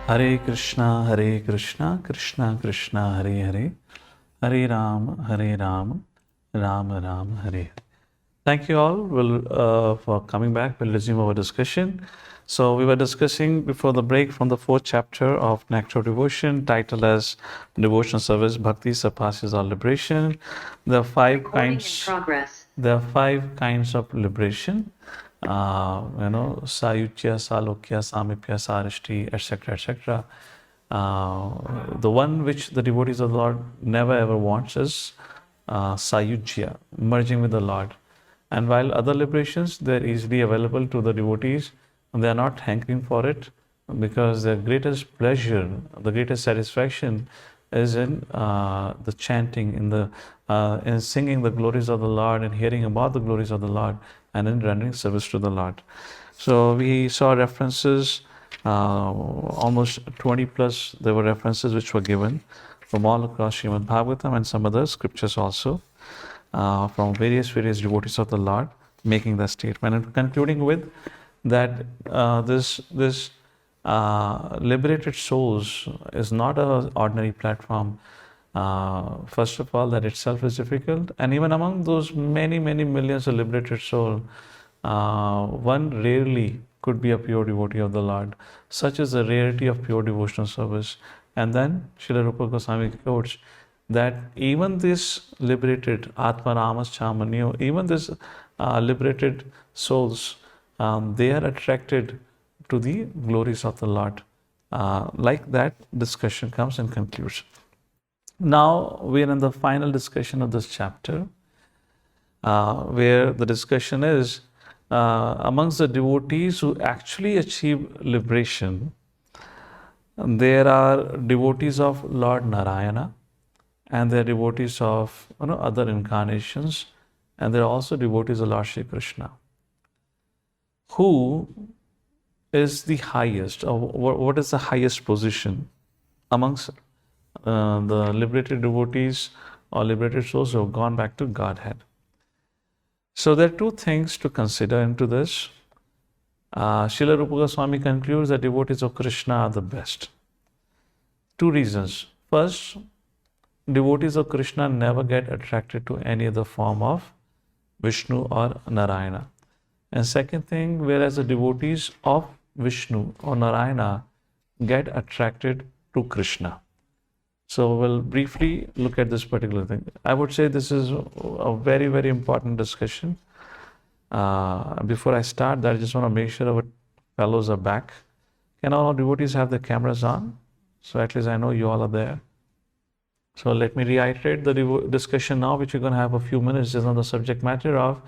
Hare Krishna, Krishna Krishna, Hare Hare, Hare Rama, Rama Rama, Hare Hare. Thank you all for coming back. We'll resume our discussion. So we were discussing before the break from the 4th chapter of Nectar Devotion, titled as Devotional Service, Bhakti Surpasses All Liberation. There are five kinds of liberation. Sayutya, Salokya, Samipya, Sarishti, etc., etc. The one which the devotees of the Lord never ever wants is Sayujya, merging with the Lord. And while other liberations, they're easily available to the devotees, and they are not hankering for it, because their greatest pleasure, the greatest satisfaction is in the chanting, in singing the glories of the Lord and hearing about the glories of the Lord, and in rendering service to the Lord. So we saw references, almost 20 plus, there were references which were given from all across Srimad Bhagavatam and some other scriptures also, from various devotees of the Lord, making that statement and concluding with that this liberated souls is not an ordinary platform. First of all, that itself is difficult, and even among those many millions of liberated souls, one rarely could be a pure devotee of the Lord. Such is the rarity of pure devotional service. And then Srila Rupa Goswami quotes that even this liberated Atma Ramas Chamanyo, even this liberated souls, they are attracted to the glories of the Lord. Like that, discussion comes and concludes. Now we are in the final discussion of this chapter, where the discussion is amongst the devotees who actually achieve liberation. There are devotees of Lord Narayana, and there are devotees of other incarnations, and there are also devotees of Lord Shri Krishna. Who is the highest, or what is the highest position amongst the liberated devotees or liberated souls who have gone back to Godhead? So there are two things to consider into this. Srila Rupa Goswami concludes that devotees of Krishna are the best. Two reasons. First, devotees of Krishna never get attracted to any other form of Vishnu or Narayana. And second thing, whereas the devotees of Vishnu or Narayana get attracted to Krishna. So we'll briefly look at this particular thing. I would say this is a very important discussion. Before I start that, I just want to make sure our fellows are back. Can all our devotees have their cameras on? So at least I know you all are there. So let me reiterate the discussion now, which we're going to have a few minutes, is on the subject matter of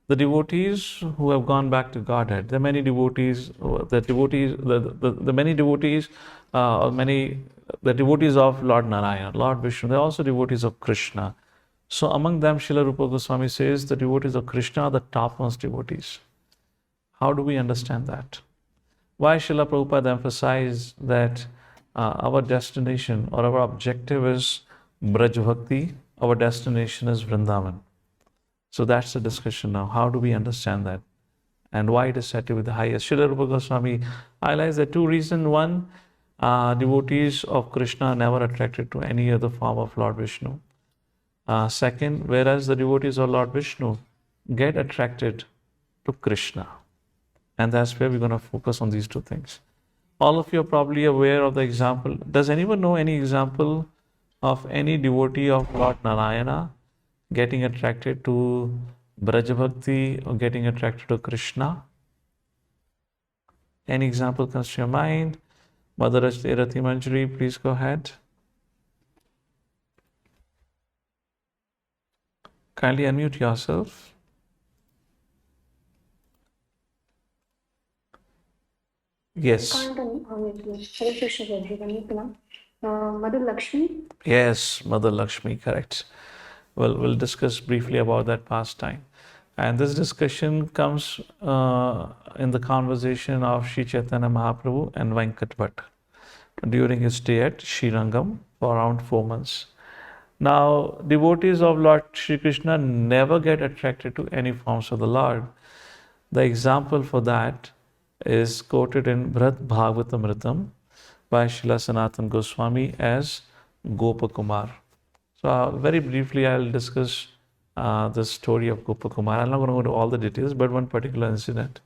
the devotees who have gone back to Godhead. There are many devotees, the devotees of Lord Narayana, Lord Vishnu, they are also devotees of Krishna. So among them, Srila Rupa Goswami says the devotees of Krishna are the topmost devotees. How do we understand that? Why Srila Prabhupada emphasized that our destination or our objective is Braj Bhakti, our destination is Vrindavan. So that's the discussion now. How do we understand that? And why it is said to be the highest? Srila Rupa Goswami highlights the two reasons. One, devotees of Krishna are never attracted to any other form of Lord Vishnu. Second, whereas the devotees of Lord Vishnu get attracted to Krishna. And that's where we're going to focus on these two things. All of you are probably aware of the example. Does anyone know any example of any devotee of Lord Narayana getting attracted to Braj Bhakti or getting attracted to Krishna? Any example comes to your mind? Mother Rati Manjari, please go ahead. Kindly unmute yourself. Yes. Mother Lakshmi? Yes, Mother Lakshmi, correct. Well, we'll discuss briefly about that pastime. And this discussion comes in the conversation of Sri Chaitanya Mahaprabhu and Venkat Bhatt during his stay at Srirangam for around 4 months. Now, devotees of Lord Shri Krishna never get attracted to any forms of the Lord. The example for that is quoted in Bharat Bhagavatamritam, by Srila Sanatana Goswami as Gopakumar. So very briefly, I'll discuss the story of Gopakumar. I'm not going to go into all the details, but one particular incident.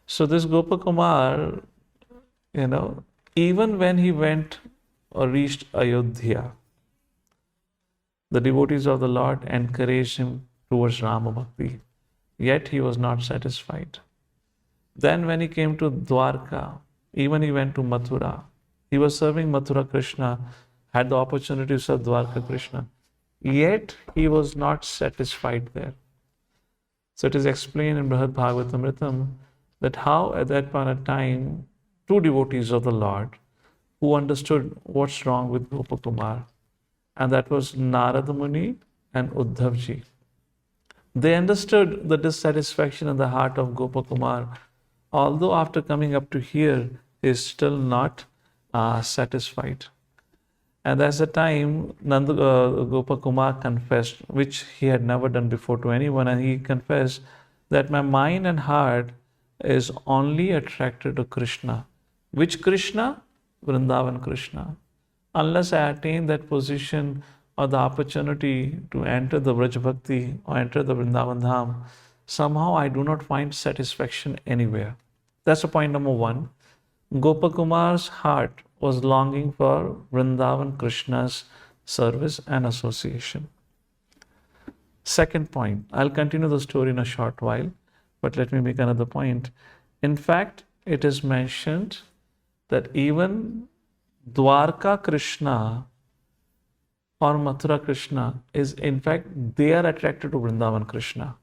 So this Gopakumar, even when he went or reached Ayodhya, the devotees of the Lord encouraged him towards Rama Bhakti, yet he was not satisfied. Then when he came to Dwarka, even he went to Mathura, he was serving Mathura Krishna, had the opportunity to serve Dwarka Krishna, yet he was not satisfied there. So it is explained in Brihad Bhagavatamritam that how at that point of time, two devotees of the Lord who understood what's wrong with Gopakumar, and that was Narada Muni and Uddhavji. They understood the dissatisfaction in the heart of Gopakumar, although after coming up to here, he is still not satisfied. And that's the time Gopakumar confessed, which he had never done before to anyone, and he confessed that my mind and heart is only attracted to Krishna. Which Krishna? Vrindavan Krishna. Unless I attain that position or the opportunity to enter the Vraj Bhakti or enter the Vrindavan Dham, somehow I do not find satisfaction anywhere. That's the point number one. Gopakumar's heart was longing for Vrindavan Krishna's service and association. Second point, I'll continue the story in a short while, but let me make another point. In fact, it is mentioned that even Dwarka Krishna or Mathura Krishna is, in fact, they are attracted to Vrindavan Krishna.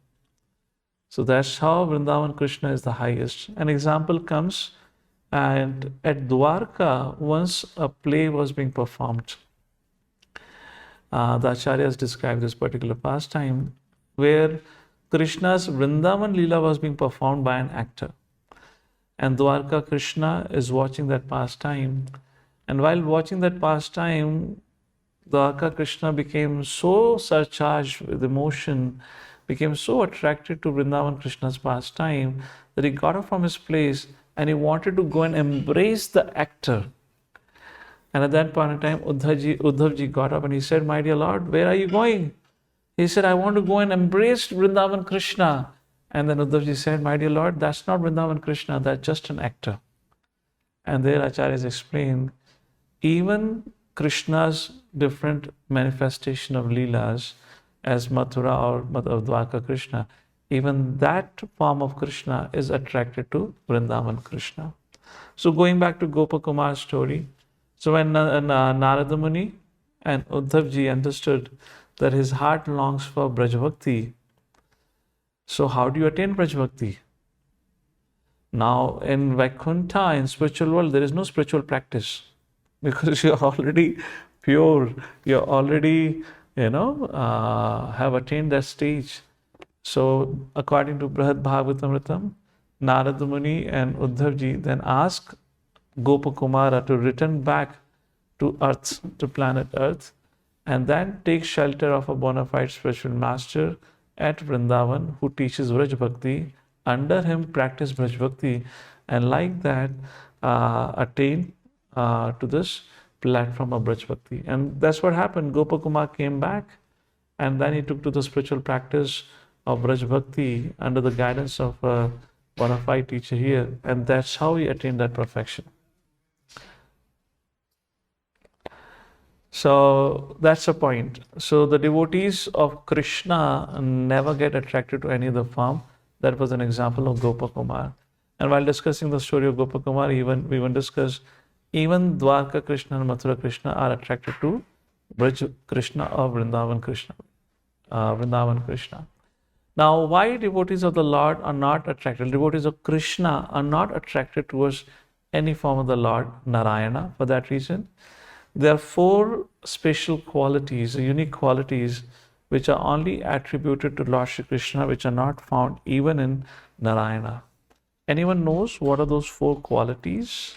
So that's how Vrindavan Krishna is the highest. An example comes, and at Dwarka, once a play was being performed. The Acharyas describe this particular pastime where Krishna's Vrindavan Leela was being performed by an actor. And Dwarka Krishna is watching that pastime. And while watching that pastime, Dwarka Krishna became so surcharged with emotion, became so attracted to Vrindavan Krishna's pastime that he got up from his place and he wanted to go and embrace the actor. And at that point in time, Uddhavji got up and he said, "My dear Lord, where are you going?" He said, "I want to go and embrace Vrindavan Krishna." And then Uddhavji said, "My dear Lord, that's not Vrindavan Krishna, that's just an actor." And there Acharyas explain, even Krishna's different manifestation of Leelas as Mathura or Dwarka Krishna, even that form of Krishna is attracted to Vrindavan Krishna. So going back to Gopakumar's story, so when Narada Muni and Uddhavji understood that his heart longs for Braj Bhakti, so how do you attain Braj Bhakti? Now in Vaikuntha, in spiritual world, there is no spiritual practice because you're already pure, you're already, have attained that stage. So according to Brihad Bhagavatamritam, Narada Muni and Uddhavji then ask Gopakumara to return back to Earth, to planet Earth, and then take shelter of a bona fide spiritual master at Vrindavan who teaches Vraj Bhakti. Under him, practice Vraj Bhakti, and like that, attain to this platform of Vraj Bhakti. And that's what happened. Gopakumar came back, and then he took to the spiritual practice of Vraj Bhakti under the guidance of a bona fide teacher here, and that's how he attained that perfection. So that's the point. So the devotees of Krishna never get attracted to any other form. That was an example of Gopakumar. And while discussing the story of Gopakumar, we even discussed even Dwarka Krishna and Mathura Krishna are attracted to Braj Krishna or Vrindavan Krishna. Vrindavan Krishna. Now, why devotees of the Lord are not attracted? Devotees of Krishna are not attracted towards any form of the Lord Narayana for that reason. There are four special qualities, unique qualities, which are only attributed to Lord Shri Krishna, which are not found even in Narayana. Anyone knows what are those four qualities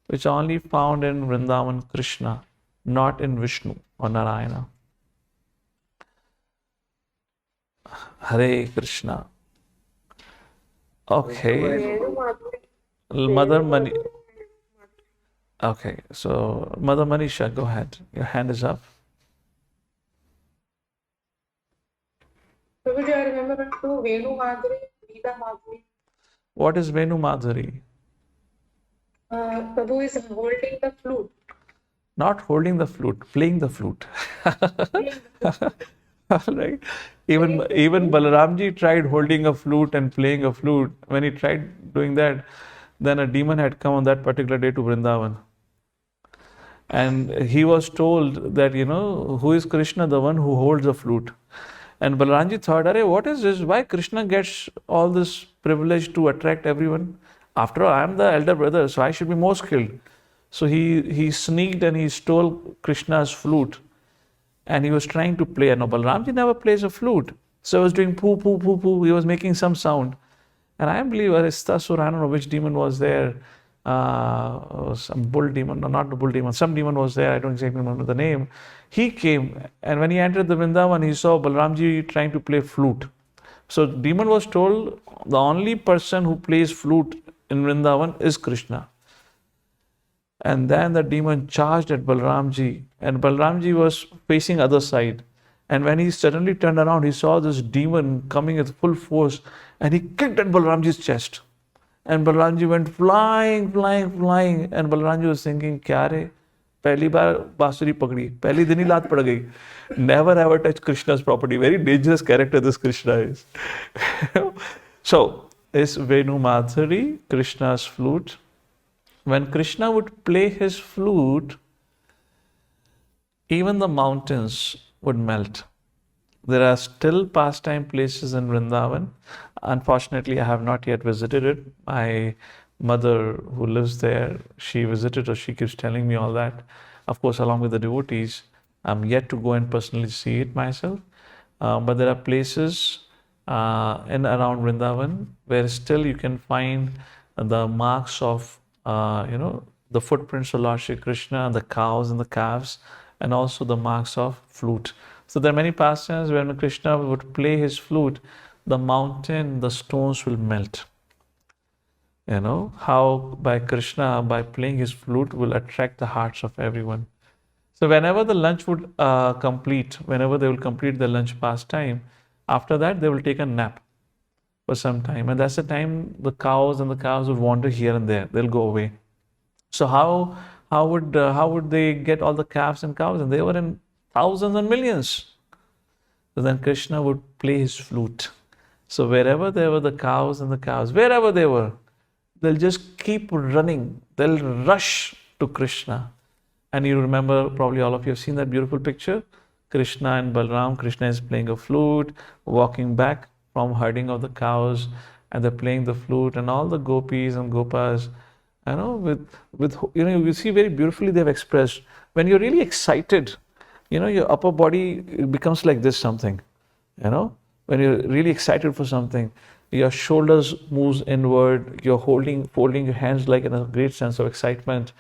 which are only found in Vrindavan Krishna, not in Vishnu or Narayana? Hare Krishna. Okay. Mother Mani. Okay, so Mother Manisha, go ahead. Your hand is up. Prabhuji, I remember two Venu Madhuri, Leela Madhuri. What is Venu Madhuri? Prabhu is holding the flute. Not holding the flute, playing the flute. Right? Even Balaramji tried holding a flute and playing a flute. When he tried doing that, then a demon had come on that particular day to Vrindavan. And he was told that, who is Krishna? The one who holds the flute. And Balaramji thought, Arey, what is this? Why Krishna gets all this privilege to attract everyone? After all, I am the elder brother, so I should be more skilled. So he sneaked and he stole Krishna's flute. And he was trying to play. And Balaramji never plays a flute. So he was doing poo, poo, poo, poo. He was making some sound. And I believe Aristasur, I don't know which demon was there. Some bull demon, no, not the bull demon, some demon was there, I don't exactly remember the name. He came, and when he entered the Vrindavan, he saw Balaramji trying to play flute. So demon was told the only person who plays flute in Vrindavan is Krishna. And then the demon charged at Balaramji, and Balaramji was facing other side. And when he suddenly turned around, he saw this demon coming with full force, and he kicked at Balaramji's chest. And Balaramji went flying, flying, flying. And Balaramji was thinking, क्या रे? पहली बार बांसुरी पकड़ी, पहली दिन ही लात पड़ गई. Never ever touch Krishna's property. Very dangerous character this Krishna is. So, is Venu Madhuri, Krishna's flute? When Krishna would play his flute, even the mountains would melt. There are still pastime places in Vrindavan. Unfortunately, I have not yet visited it. My mother, who lives there, she visited, or she keeps telling me all that. Of course, along with the devotees, I'm yet to go and personally see it myself. But there are places in around Vrindavan where still you can find the marks of, the footprints of Lord Shri Krishna, the cows and the calves, and also the marks of flute. So there are many pastimes when Krishna would play his flute, the mountain, the stones will melt. How by Krishna, by playing his flute, will attract the hearts of everyone. So whenever the lunch would complete, whenever they will complete the lunch pastime, after that they will take a nap for some time. And that's the time the cows and the calves would wander here and there. They'll go away. So how would they get all the calves and cows? And they were in thousands and millions. So then Krishna would play his flute. So wherever there were the cows and the calves, wherever they were, they'll just keep running. They'll rush to Krishna. And you remember, probably all of you have seen that beautiful picture. Krishna and Balram. Krishna is playing a flute, walking back from herding of the cows, and they're playing the flute, and all the gopis and gopas, you see very beautifully they've expressed. When you're really excited, your upper body becomes like this something. When you're really excited for something, your shoulders moves inward, you're folding your hands like in a great sense of excitement,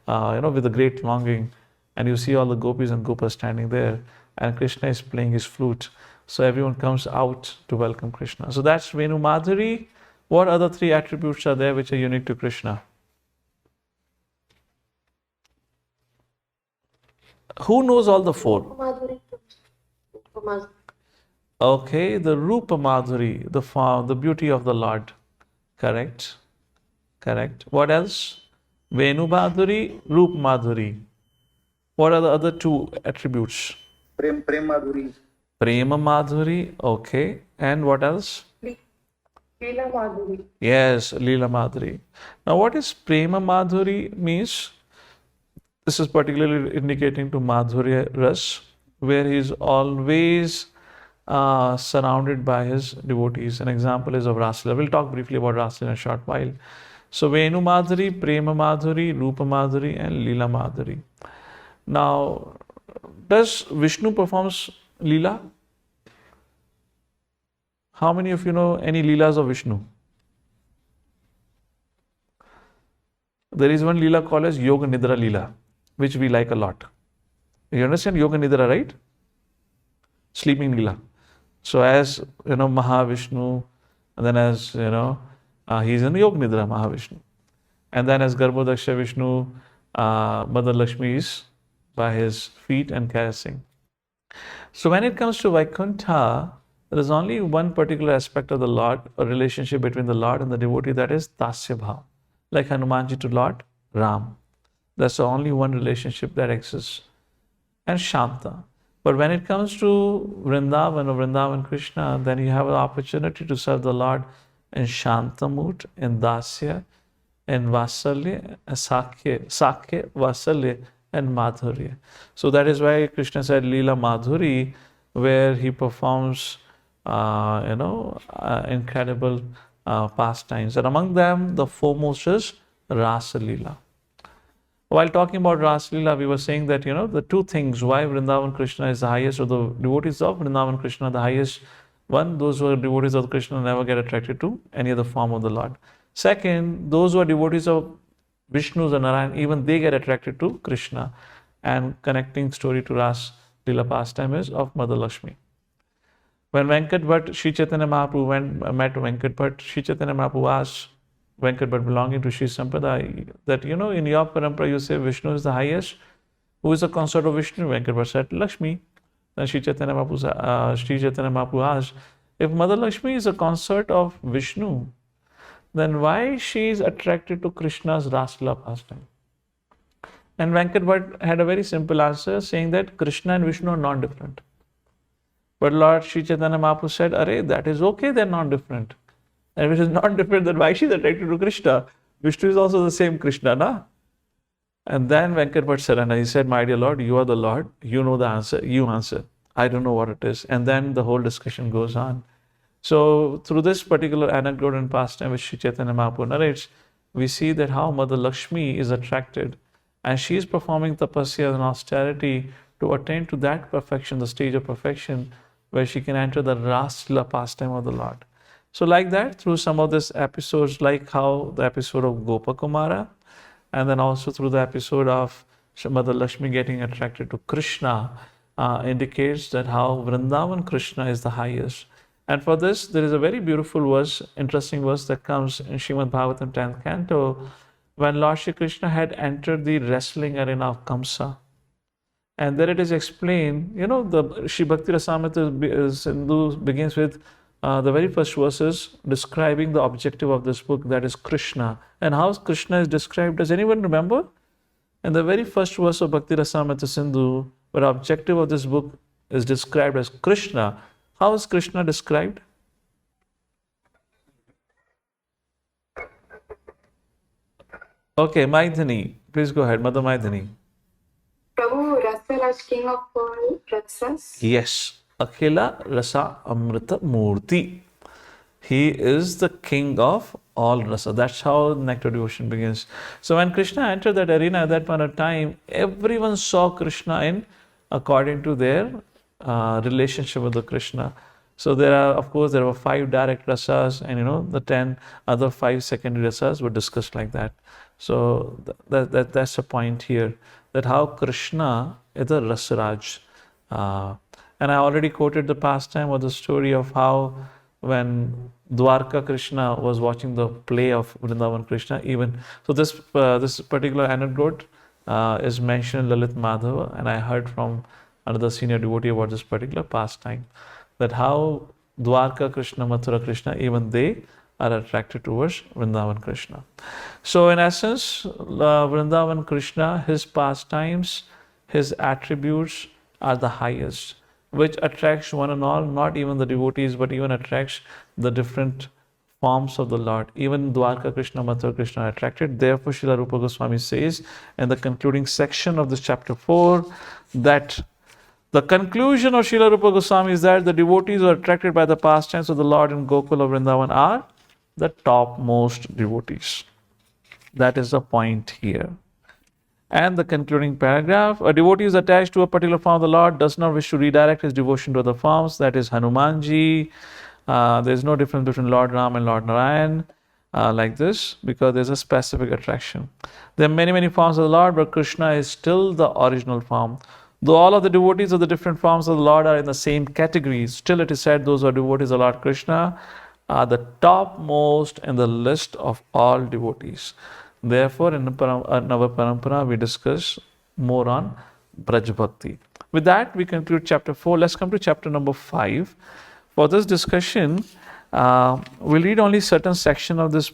with a great longing. And you see all the gopis and gopas standing there, and Krishna is playing his flute. So everyone comes out to welcome Krishna. So that's Venu Madhuri. What other three attributes are there which are unique to Krishna? Who knows all the four? Okay, the Rupa Madhuri, the beauty of the Lord. Correct. What else? Venu Madhuri, Rup Madhuri. What are the other two attributes? Prem Madhuri. Prema Madhuri, okay. And what else? Leela Madhuri. Yes, Leela Madhuri. Now, what is Prema Madhuri means? This is particularly indicating to Madhurya Ras, where he is always surrounded by his devotees. An example is of Rasila. We'll talk briefly about Rasila in a short while. So, Venu Madhuri, Prema Madhuri, Rupa Madhuri, and Leela Madhuri. Now, does Vishnu performs Leela? How many of you know any Leelas of Vishnu? There is one Leela called as Yoga Nidra Leela, which we like a lot. You understand Yoga Nidra, right? Sleeping Leela. So as, Mahavishnu, and then as, he's in Yoga Nidra, Mahavishnu. And then as Garbhodaksha Vishnu, Mother Lakshmi is by his feet and caressing. So when it comes to Vaikuntha, there is only one particular aspect of the Lord, a relationship between the Lord and the devotee, that is Dasya Bhav, like Hanumanji to Lord Ram. That's the only one relationship that exists. And Shanta. But when it comes to Vrindavan or Vrindavan Krishna, then you have an opportunity to serve the Lord in Shanta mood, in Dasya, in Vasalya, Sakya, Vasalya, and Madhurya. So that is why Krishna said Leela Madhuri, where he performs, incredible pastimes. And among them, the foremost is Rasa Leela. While talking about Rasa Leela, we were saying that, the two things why Vrindavan Krishna is the highest, or the devotees of Vrindavan Krishna are the highest. One, those who are devotees of Krishna never get attracted to any other form of the Lord. Second, those who are devotees of Vishnu and Narayan, even they get attracted to Krishna. And connecting story to Rasa Leela pastime is of Mother Lakshmi. When Venkat Bhatt, Sri Chaitanya Mahaprabhu met Venkat Bhatt, Sri Chaitanya Mahaprabhu asked Venkat Bhatt, belonging to Sri Sampradaya, that, in your parampara you say Vishnu is the highest. Who is the consort of Vishnu? Venkat Bhatt said, Lakshmi. Then Sri Chaitanya Mahaprabhu asked, if Mother Lakshmi is a consort of Vishnu, then why she is attracted to Krishna's Rasla pastime? And Venkat Bhatt had a very simple answer, saying that Krishna and Vishnu are non-different. But Lord Sri Chaitanya Mahaprabhu said, Arey, that is okay, they're non-different. And if it is not different, then why she is attracted to Krishna? Vishnu is also the same Krishna, na? And then Venkat Bhatt said, and he said, my dear Lord, you are the Lord, you know the answer, you answer. I don't know what it is. And then the whole discussion goes on. So through this particular anecdote and pastime which Sri Chaitanya Mahaprabhu narrates, we see that how Mother Lakshmi is attracted, and she is performing tapasya and austerity to attain to that perfection, the stage of perfection, where she can enter the Rasla pastime of the Lord. So like that, through some of these episodes, like how the episode of Gopakumara, and then also through the episode of Mother Lakshmi getting attracted to Krishna, indicates that how Vrindavan Krishna is the highest. And for this, there is a very beautiful verse, interesting verse that comes in Srimad Bhagavatam 10th canto, when Lord Shri Krishna had entered the wrestling arena of Kamsa. And there it is explained, the Shri Bhakti Rasamrita Sindhu begins with the very first verses describing the objective of this book, that is Krishna. And how Krishna is described, does anyone remember? In the very first verse of Bhakti Rasamrita Sindhu, where the objective of this book is described as Krishna, how is Krishna described? Okay, Maidhani, please go ahead, Mother Maidhani. Prabhu, Rasa is king of all rasas. Yes, Akhila Rasa Amrita Murti. He is the king of all rasa. That's how Nectar devotion begins. So when Krishna entered that arena at that point of time, everyone saw Krishna in according to their relationship with the Krishna. So there were 5 direct rasas, and the 10 other 5 secondary rasas were discussed like that. So that's the point here, that how Krishna is the Rasaraj. And I already quoted the pastime or the story of how when Dwarka Krishna was watching the play of Vrindavan Krishna, so this particular anecdote is mentioned in Lalit Madhava, and I heard from another senior devotee about this particular pastime, that how Dwarka Krishna, Mathura Krishna, even they are attracted towards Vrindavan Krishna. So in essence, Vrindavan Krishna, his pastimes, his attributes are the highest, which attracts one and all, not even the devotees, but even attracts the different forms of the Lord. Even Dwarka Krishna, Mathura Krishna are attracted. Therefore, Srila Rupa Goswami says in the concluding section of this chapter 4 that the conclusion of Srila Rupa Goswami is that the devotees who are attracted by the pastimes of the Lord in Gokula Vrindavan are the topmost devotees. That is the point here. And the concluding paragraph, a devotee is attached to a particular form of the Lord, does not wish to redirect his devotion to other forms, that is Hanumanji. There is no difference between Lord Ram and Lord Narayan like this, because there is a specific attraction. There are many forms of the Lord, but Krishna is still the original form. Though all of the devotees of the different forms of the Lord are in the same category, still it is said those who are devotees of Lord Krishna are the topmost in the list of all devotees. Therefore, in our parampara, we discuss more on Braj Bhakti. With that, we conclude chapter 4. Let's come to chapter number 5. For this discussion, we'll read only certain section of this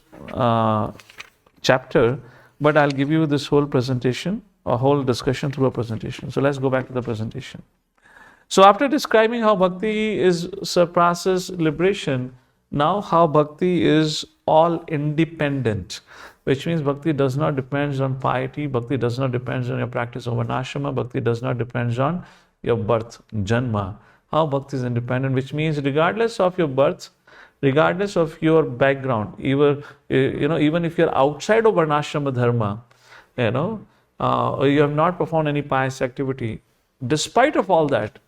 chapter, but I'll give you this whole presentation, a whole discussion through a presentation. So let's go back to the presentation. So after describing how bhakti surpasses liberation, now how bhakti is all independent, which means bhakti does not depend on piety, bhakti does not depend on your practice of varnashrama, bhakti does not depend on your birth, janma. How bhakti is independent, which means regardless of your birth, regardless of your background, even if you're outside of varnashrama dharma, or you have not performed any pious activity, despite of all that,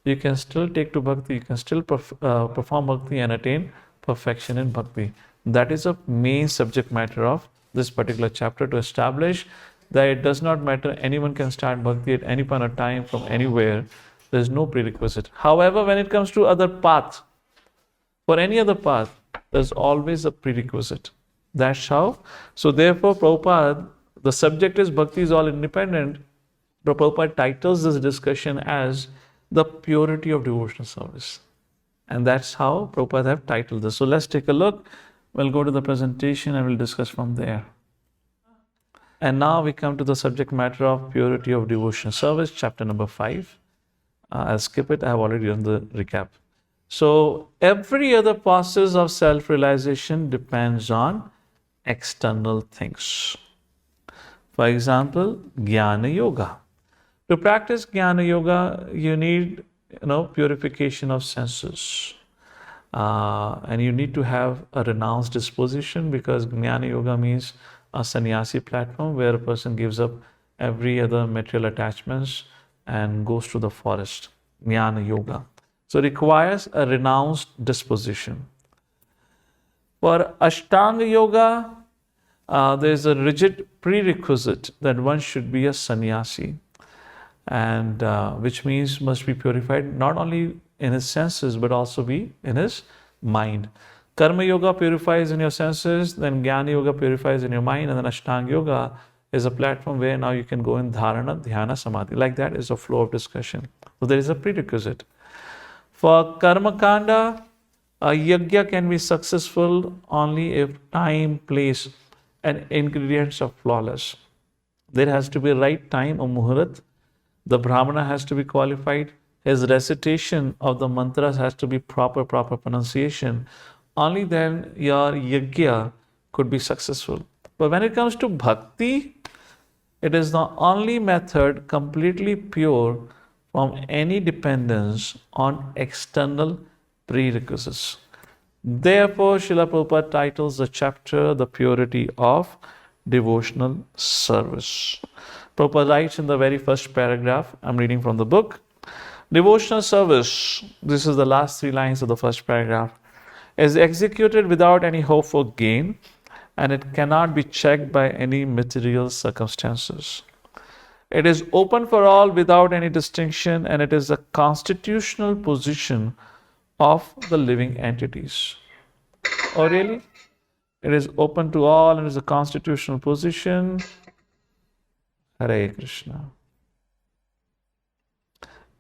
you can still take to bhakti, you can still perform bhakti and attain perfection in bhakti. That is a main subject matter of this particular chapter, to establish that it does not matter, anyone can start bhakti at any point of time from anywhere. There is no prerequisite. However, when it comes to other path, for any other path, there's always a prerequisite. That's how. So therefore, Prabhupada, the subject is bhakti is all independent. Prabhupada titles this discussion as the purity of devotional service. And that's how Prabhupada have titled this. So let's take a look. We'll go to the presentation and we'll discuss from there. And now we come to the subject matter of purity of devotional service, chapter number 5. I'll skip it. I have already done the recap. So every other process of self-realization depends on external things. For example, Jnana Yoga. To practice Jnana Yoga, you need purification of senses. And you need to have a renounced disposition, because Jnana Yoga means a sannyasi platform where a person gives up every other material attachments and goes to the forest. Jnana Yoga. So it requires a renounced disposition. For Ashtanga Yoga, there is a rigid prerequisite that one should be a sannyasi, and which means must be purified not only in his senses but also be in his mind. Karma Yoga purifies in your senses, then Jnana Yoga purifies in your mind, and then Ashtanga Yoga is a platform where now you can go in Dharana, Dhyana, Samadhi. Like that is a flow of discussion. So there is a prerequisite. For Karma Kanda, a yajna can be successful only if time, place, and ingredients are flawless. There has to be right time, a muhurat. The Brahmana has to be qualified. His recitation of the mantras has to be proper pronunciation. Only then your yajna could be successful. But when it comes to bhakti, it is the only method completely pure from any dependence on external prerequisites. Therefore, Srila Prabhupada titles the chapter The Purity of Devotional Service. Prabhupada writes in the very first paragraph, I'm reading from the book, devotional service, this is the last 3 lines of the first paragraph, is executed without any hope for gain, and it cannot be checked by any material circumstances. It is open for all without any distinction, and it is a constitutional position of the living entities. Oh, really? It is open to all and is a constitutional position. Hare Krishna.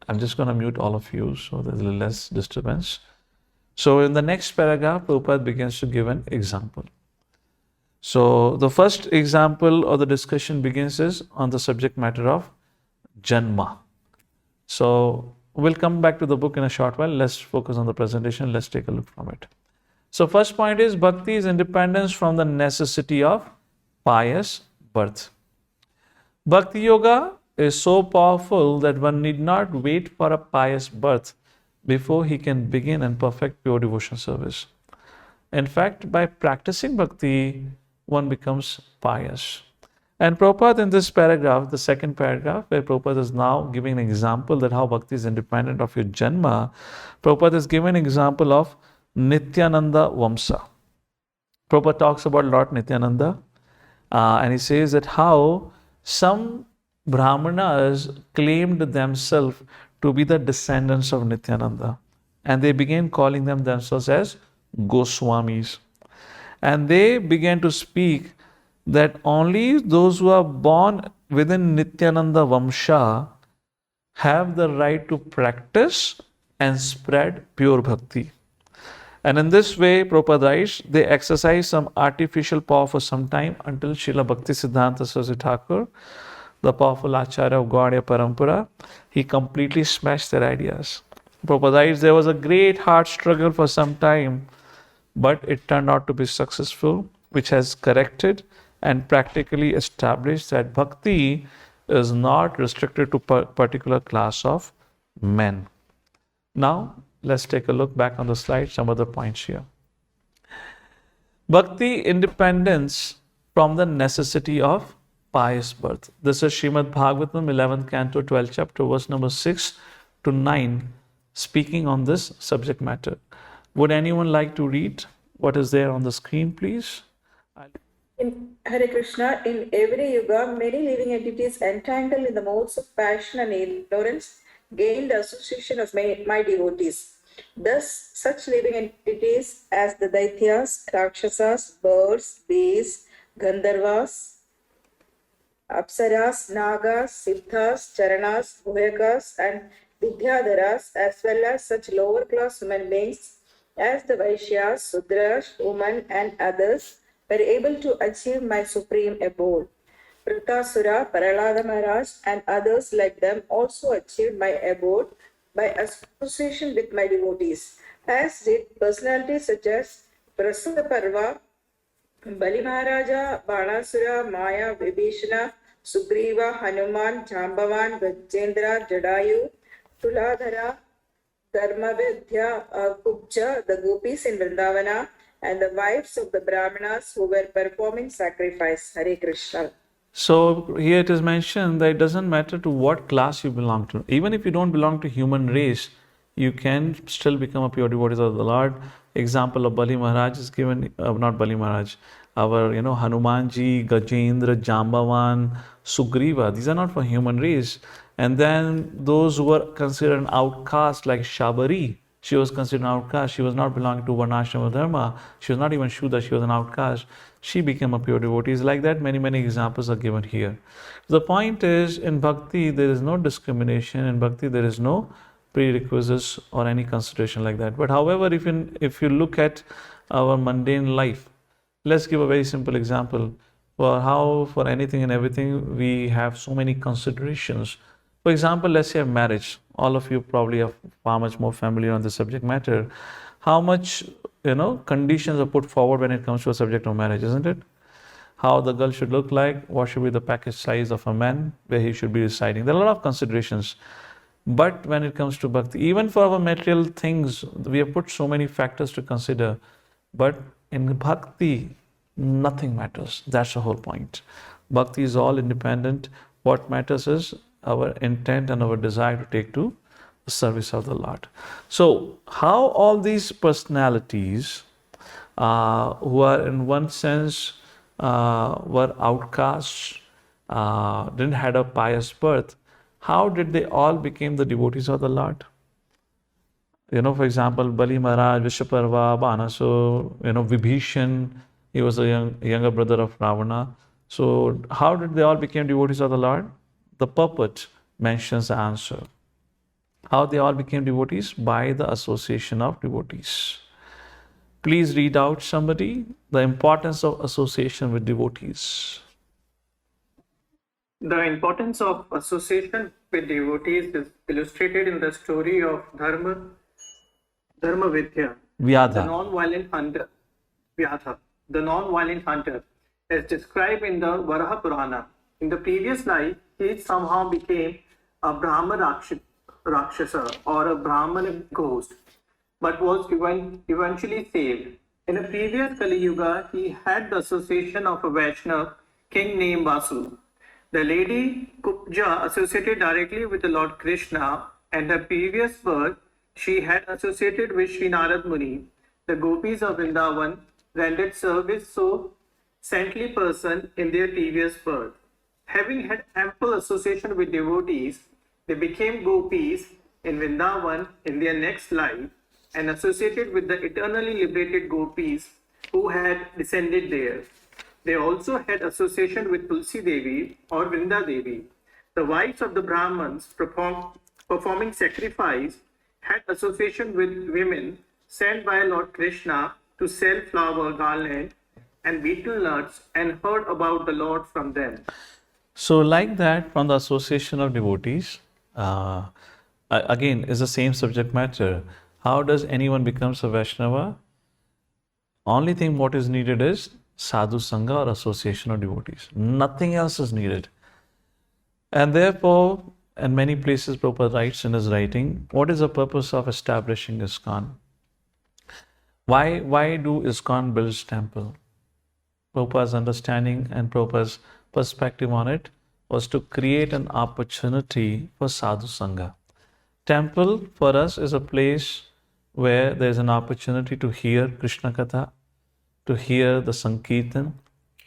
I'm just going to mute all of you so there's a little less disturbance. So in the next paragraph, Prabhupada begins to give an example. So the first example or the discussion begins is on the subject matter of Janma. So we'll come back to the book in a short while. Let's focus on the presentation. Let's take a look from it. So first point is Bhakti is independence from the necessity of pious birth. Bhakti Yoga is so powerful that one need not wait for a pious birth before he can begin and perfect pure devotional service. In fact, by practicing Bhakti, one becomes pious. And Prabhupada in this paragraph, the second paragraph, where Prabhupada is now giving an example that how Bhakti is independent of your Janma, Prabhupada is giving an example of Nityananda Vamsa. Prabhupada talks about Lord Nityananda, and he says that how some Brahmanas claimed themselves to be the descendants of Nityananda, and they began calling themselves as Goswamis. And they began to speak that only those who are born within Nityananda Vamsha have the right to practice and spread pure bhakti. And in this way, Prabhupada writes, they exercise some artificial power for some time until Srila Bhakti Siddhanta Saraswati Thakur, the powerful Acharya of Gaudiya Parampara, he completely smashed their ideas. Prabhupada writes, there was a great hard struggle for some time, but it turned out to be successful, which has corrected and practically established that bhakti is not restricted to a particular class of men. Now, let's take a look back on the slide, some other points here. Bhakti independence from the necessity of pious birth. This is Srimad Bhagavatam, 11th canto, 12th chapter, verse number 6 to 9, speaking on this subject matter. Would anyone like to read what is there on the screen, please? In Hare Krishna, in every yuga, many living entities entangled in the modes of passion and ignorance gained the association of my devotees. Thus, such living entities as the Daityas, Rakshasas, birds, bees, Gandharvas, Apsaras, Nagas, Siddhas, Charanas, Guhakas, and Vidyadharas, as well as such lower class human beings as the Vaishyas, Sudras, women, and others, were able to achieve my supreme abode. Vritasura, Prahlada Maharaj, and others like them also achieved my abode by association with my devotees, as did personalities such as Prasaparva, Bali Maharaja, Banasura, Maya, Vibhishana, Sugriva, Hanuman, Jambavan, Gajendra, Jadayu, Tuladhara, Dharmavidya, Kubja, the gopis in Vrindavana, and the wives of the Brahmanas who were performing sacrifice. Hare Krishna. So here it is mentioned that it doesn't matter to what class you belong to. Even if you don't belong to human race, you can still become a pure devotee of the Lord. Example of Bali Maharaj is given, not Bali Maharaj, our Hanumanji, Gajendra, Jambavan, Sugriva. These are not for human race. And then those who were considered an outcast like Shabari, she was considered an outcast. She was not belonging to Varnashrama Dharma. She was not even Shudra. She was an outcast. She became a pure devotee. Like that, many, many examples are given here. The point is, in bhakti, there is no discrimination. In bhakti, there is no prerequisites or any consideration like that. But however, if you look at our mundane life, let's give a very simple example. For anything and everything, we have so many considerations. For example, let's say marriage. All of you probably are far much more familiar on the subject matter. How much, conditions are put forward when it comes to a subject of marriage, isn't it? How the girl should look like, what should be the package size of a man, where he should be residing. There are a lot of considerations. But when it comes to bhakti, even for our material things, we have put so many factors to consider. But in bhakti, nothing matters. That's the whole point. Bhakti is all independent. What matters is our intent and our desire to take to the service of the Lord. So, how all these personalities who are in one sense were outcasts, didn't have a pious birth, how did they all become the devotees of the Lord? For example, Bali Maharaj, Vishwaparva, Banasur, Vibhishan, he was a younger brother of Ravana. So how did they all become devotees of the Lord? The purport mentions the answer. How they all became devotees? By the association of devotees. Please read out somebody the importance of association with devotees. The importance of association with devotees is illustrated in the story of Dharma Vidya, Vyadha. the non-violent hunter. Vyadha, the non-violent hunter, as described in the Varaha Purana. In the previous life, he somehow became a Brahma Rakshasa or a Brahman ghost, but was eventually saved. In a previous Kali Yuga, he had the association of a Vaishnava king named Vasu. The lady Kubja associated directly with the Lord Krishna, and her previous birth she had associated with Sri Narad Muni. The gopis of Vrindavan rendered service so saintly person in their previous birth. Having had ample association with devotees, they became gopis in Vrindavan in their next life and associated with the eternally liberated gopis who had descended there. They also had association with Tulsi Devi or Vrinda Devi. The wives of the Brahmins performing sacrifice had association with women sent by Lord Krishna to sell flower, garland, and betel nuts and heard about the Lord from them. So, like that, from the association of devotees, again, is the same subject matter. How does anyone becomes a Vaishnava? Only thing what is needed is sadhu sangha or association of devotees. Nothing else is needed. And therefore, in many places, Prabhupada writes in his writing, what is the purpose of establishing ISKCON? Why do ISKCON builds temple? Prabhupada's understanding and Prabhupada's perspective on it was to create an opportunity for sadhu sangha. Temple for us is a place where there is an opportunity to hear Krishna Katha, to hear the Sankirtan,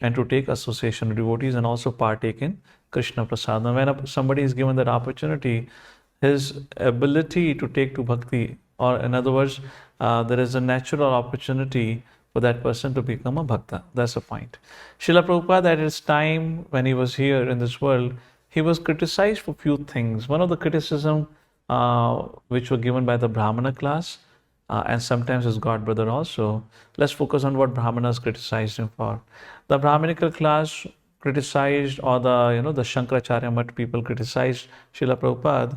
and to take association with devotees and also partake in Krishna Prasadam. When somebody is given that opportunity, his ability to take to bhakti, or in other words, there is a natural opportunity for that person to become a bhakta. That's the point. Srila Prabhupada, at his time when he was here in this world, he was criticized for few things. One of the criticism which were given by the Brahmana class, and sometimes his god brother also. Let's focus on what Brahmanas criticized him for. The Brahminical class criticized, or the Shankaracharya Mutt people criticized Srila Prabhupada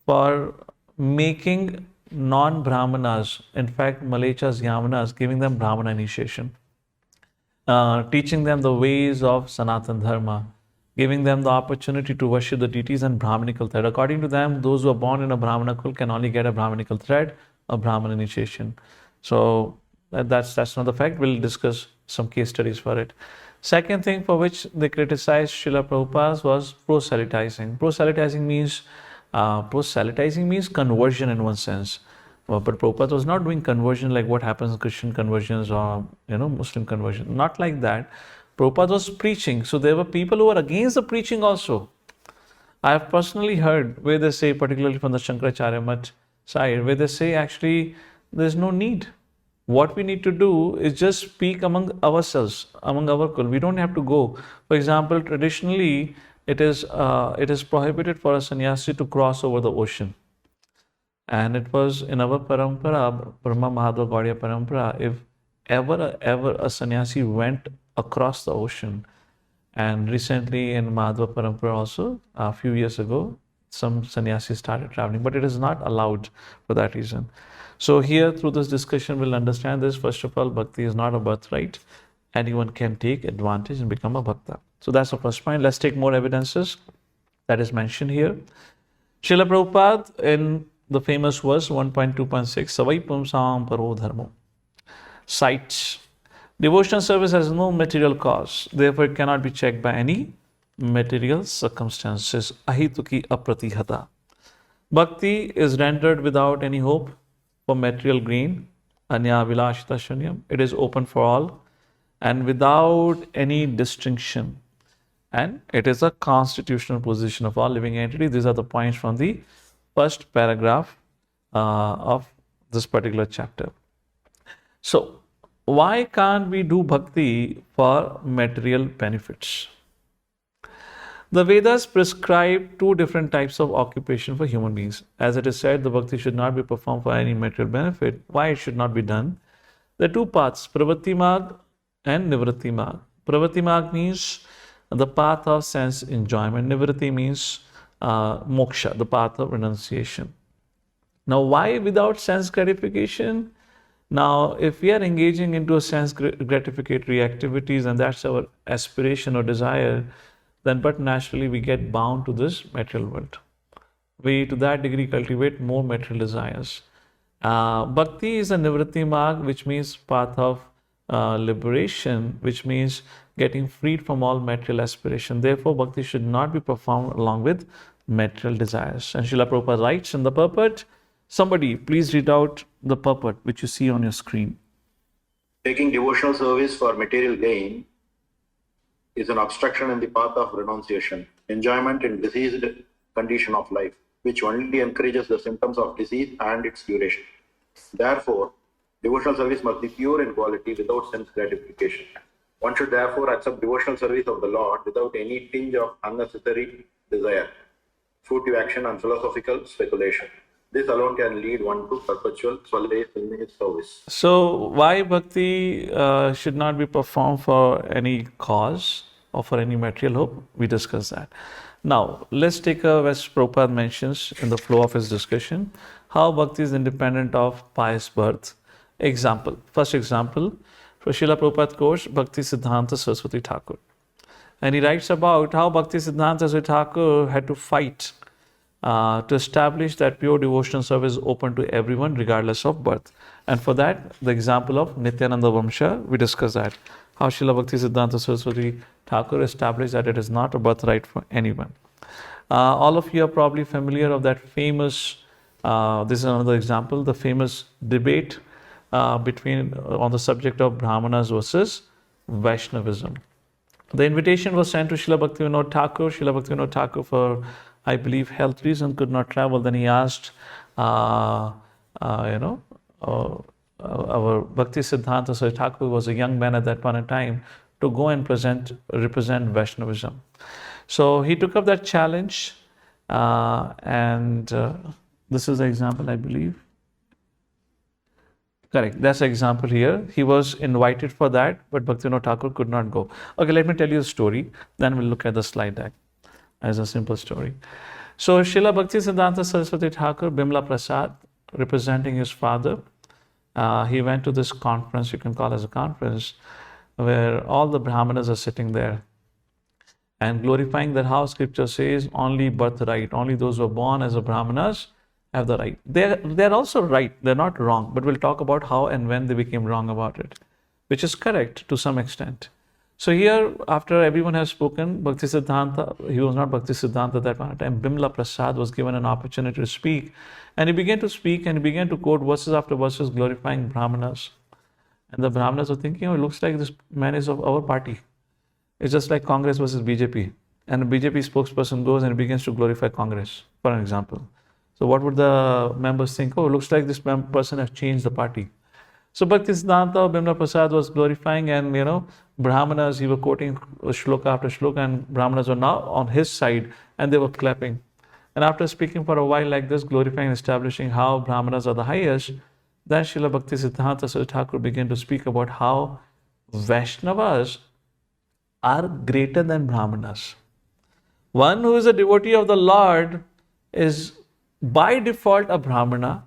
for making non-Brahmanas, in fact Malechas, Yamanas, giving them Brahmana initiation, teaching them the ways of Sanatana Dharma, giving them the opportunity to worship the deities and Brahminical thread. According to them, those who are born in a Brahmana kul can only get a Brahminical thread, a Brahman initiation. So that's not the fact. We'll discuss some case studies for it. Second thing for which they criticized Srila Prabhupada was proselytizing. Proselytizing means conversion in one sense. But Prabhupada was not doing conversion like what happens in Christian conversions or Muslim conversion. Not like that. Prabhupada was preaching. So there were people who were against the preaching also. I have personally heard where they say, particularly from the Shankaracharya Mutt side, where they say actually there's no need. What we need to do is just speak among ourselves, among our kul. We don't have to go. For example, traditionally it is prohibited for a sannyasi to cross over the ocean. And it was in our parampara, Brahma Mahadva Gaudiya parampara, if ever a sannyasi went across the ocean, and recently in Madhva Parampara also, a few years ago, some sannyasis started traveling, but it is not allowed for that reason. So here, through this discussion, we'll understand this. First of all, bhakti is not a birthright. Anyone can take advantage and become a bhakta. So that's the first point. Let's take more evidences that is mentioned here. Srila Prabhupada, in the famous verse 1.2.6, Savai Pumsam Paro Dharmo, cites, devotional service has no material cause, therefore it cannot be checked by any material circumstances. Ahituki apratihata. Bhakti is rendered without any hope for material gain. Anya vilashita shunyam. It is open for all and without any distinction. And it is a constitutional position of all living entities. These are the points from the first paragraph of this particular chapter. So, why can't we do bhakti for material benefits? The Vedas prescribe two different types of occupation for human beings. As it is said, the bhakti should not be performed for any material benefit. Why it should not be done? There are two paths, pravritti marg and nivritti marg. Pravritti marg means the path of sense enjoyment. Nivritti means moksha, the path of renunciation. Now, why without sense gratification? Now, if we are engaging into a sense gratificatory activities and that's our aspiration or desire, then but naturally we get bound to this material world. We to that degree cultivate more material desires. Bhakti is a nivritti marg, which means path of liberation, which means getting freed from all material aspiration. Therefore, bhakti should not be performed along with material desires. And Srila Prabhupada writes in the purport, somebody please read out the purport which you see on your screen. Taking devotional service for material gain is an obstruction in the path of renunciation, enjoyment in diseased condition of life, which only encourages the symptoms of disease and its duration. Therefore, devotional service must be pure in quality without sense gratification. One should therefore accept devotional service of the Lord without any tinge of unnecessary desire, furtive action, and philosophical speculation. This alone can lead one to perpetual solace in his service. So, why bhakti should not be performed for any cause or for any material hope? We discussed that. Now, let's take as Prabhupada mentions in the flow of his discussion, how bhakti is independent of pious birth. Example, first example, for Srila Prabhupada quotes Bhakti Siddhanta Saraswati Thakur. And he writes about how Bhakti Siddhanta Saraswati Thakur had to fight to establish that pure devotional service is open to everyone regardless of birth. And for that, the example of Nityananda Vamsha, we discussed that. How Srila Bhakti Siddhanta Saraswati Thakur established that it is not a birthright for anyone. All of you are probably familiar of that famous, this is another example, the famous debate on the subject of Brahmanas versus Vaishnavism. The invitation was sent to Srila Bhaktivinoda Thakur. Srila Bhaktivinoda Thakur, for I believe health reason, could not travel. Then he asked, our Bhakti Siddhanta Saraswati Thakur was a young man at that point in time, to go and represent Vaishnavism. So he took up that challenge, and this is the example, I believe. Correct, that's the example here. He was invited for that, but Bhaktivinoda Thakur could not go. Okay, let me tell you the story, then we'll look at the slide deck as a simple story. So Srila Bhakti Siddhanta Saraswati Thakur, Bimla Prasad, representing his father, he went to this conference, you can call it as a conference, where all the Brahmanas are sitting there and glorifying that how scripture says only birthright, only those who are born as a Brahmanas have the right. They're also right, they're not wrong, but we'll talk about how and when they became wrong about it, which is correct to some extent. So here, after everyone has spoken, Bhakti Siddhanta, he was not Bhakti Siddhanta at that point of time, Bimla Prasad was given an opportunity to speak, and he began to speak and he began to quote verses after verses glorifying Brahmanas. And the Brahmanas were thinking, oh, it looks like this man is of our party. It's just like Congress versus BJP. And a BJP spokesperson goes and begins to glorify Congress, for an example. So what would the members think? Oh, it looks like this person has changed the party. So Bhakti Siddhanta Bimla Prasad was glorifying, and Brahmanas, he was quoting shloka after shloka, and Brahmanas were now on his side and they were clapping. And after speaking for a while like this, glorifying and establishing how Brahmanas are the highest, then Srila Bhakti Siddhanta Saraswati Thakur began to speak about how Vaishnavas are greater than Brahmanas. One who is a devotee of the Lord is by default a Brahmana,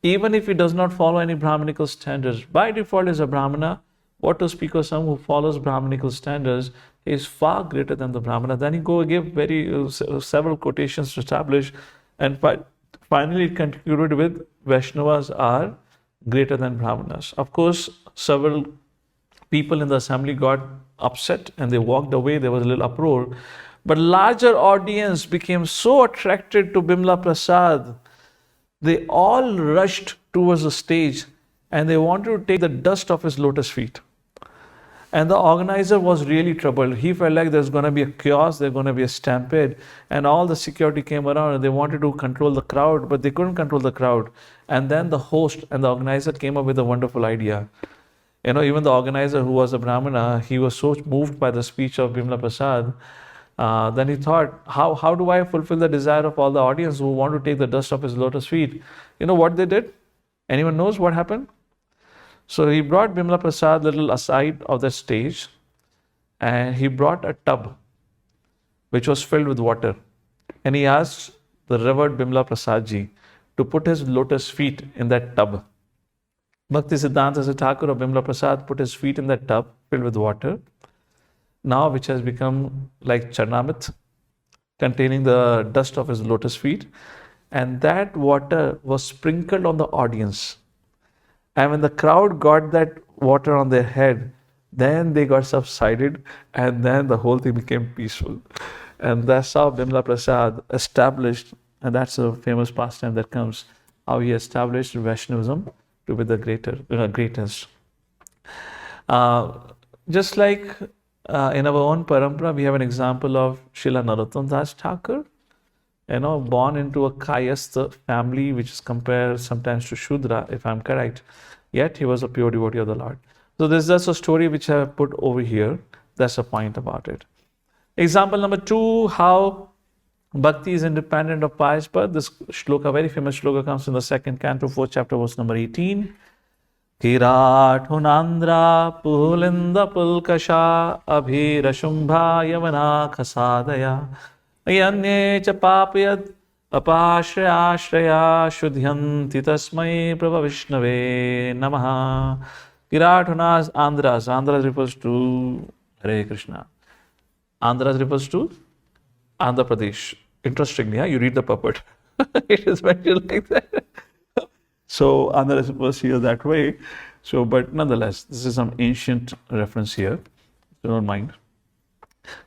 even if he does not follow any Brahmanical standards. By default is a Brahmana. What to speak of someone who follows Brahmanical standards is far greater than the Brahmana. Then he give several quotations to establish, and finally it concluded with Vaishnavas are greater than Brahmanas. Of course, several people in the assembly got upset and they walked away. There was a little uproar. But larger audience became so attracted to Bimla Prasad, they all rushed towards the stage and they wanted to take the dust off his lotus feet. And the organizer was really troubled. He felt like there's going to be a chaos, there's going to be a stampede, and all the security came around and they wanted to control the crowd, but they couldn't control the crowd. And then the host and the organizer came up with a wonderful idea. Even the organizer, who was a Brahmana, he was so moved by the speech of Bimla Prasad. Then he thought, how do I fulfill the desire of all the audience who want to take the dust off his lotus feet? You know what they did? Anyone knows what happened? So he brought Bimla Prasad a little aside of the stage, and he brought a tub which was filled with water. And he asked the revered Bimla Prasad ji to put his lotus feet in that tub. Bhakti Siddhanta Saraswati Thakur of Bimla Prasad put his feet in that tub filled with water, now which has become like Charnamrit, containing the dust of his lotus feet. And that water was sprinkled on the audience. And when the crowd got that water on their head, then they got subsided, and then the whole thing became peaceful. And that's how Bimla Prasad established, and that's a famous pastime that comes, how he established Vaishnavism to be the greatest. Just like in our own parampara, we have an example of Srila Narottam Das Thakur, born into a Kayastha family, which is compared sometimes to Shudra, if I'm correct. Yet he was a pure devotee of the Lord. So this is just a story which I have put over here. That's the point about it. Example number 2, how Bhakti is independent of pious birth. This shloka, very famous shloka, comes in the 2nd canto, 4th chapter, verse number 18. Kirathunandra pulinda pulkasha abhirashumbha yavana khasadaya ayanye cha papayad apashraya shudhyanti tasmai prabha vishnave namaha. Kirathunas Andhras. Andhras refers to Hare Krishna. Andhras refers to Andhra Pradesh. Interestingly, you read the purport. It is mentioned like that. So Andhra is supposed here that way. So, but nonetheless, this is some ancient reference here. So don't mind.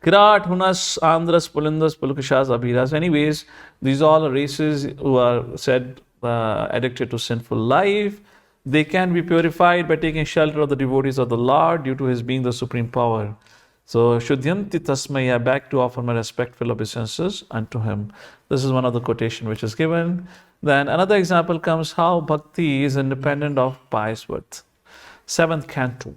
Kirat, Hunas, Andhras, Pulindas, Pulukashas, Abhiras. Anyways, these all are races who are said addicted to sinful life. They can be purified by taking shelter of the devotees of the Lord due to His being the supreme power. So, Shudhyanti Tasmaya, back to offer my respectful obeisances unto Him. This is one of the quotation which is given. Then another example comes how Bhakti is independent of pious birth. 7th canto.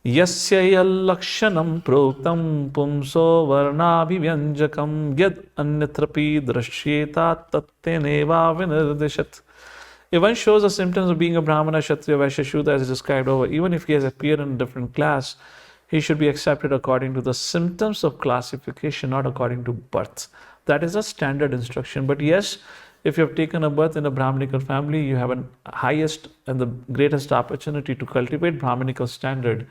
Yasya lakshanam proktam pumso varnabhivyanjakam yad anyatrapi drashyeta tatteneva vinardishat. If one shows the symptoms of being a Brahmana, Kshatriya, Vaishya, Shudra as is described over, even if he has appeared in a different class, he should be accepted according to the symptoms of classification, not according to birth. That is a standard instruction. But yes, if you have taken a birth in a Brahmanical family, you have a highest and the greatest opportunity to cultivate Brahmanical standard.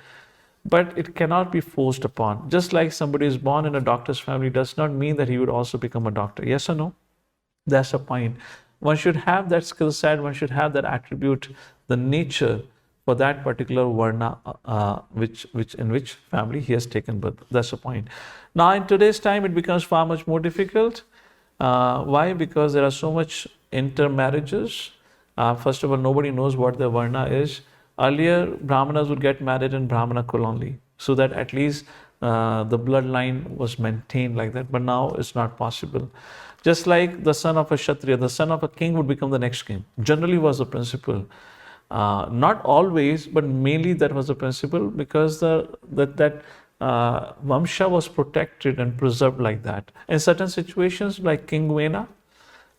But it cannot be forced upon. Just like somebody is born in a doctor's family does not mean that he would also become a doctor. Yes or no? That's the point. One should have that skill set, one should have that attribute, the nature for that particular varna, in which family he has taken birth. That's the point. Now, in today's time, it becomes far much more difficult. Why? Because there are so much intermarriages. First of all, nobody knows what their varna is. Earlier, Brahmanas would get married in Brahmana kul only, so that at least the bloodline was maintained like that. But now it's not possible. Just like the son of a Kshatriya, the son of a king would become the next king. Generally was the principle. Not always, but mainly that was the principle, because that Vamsha was protected and preserved like that. In certain situations, like King Vena,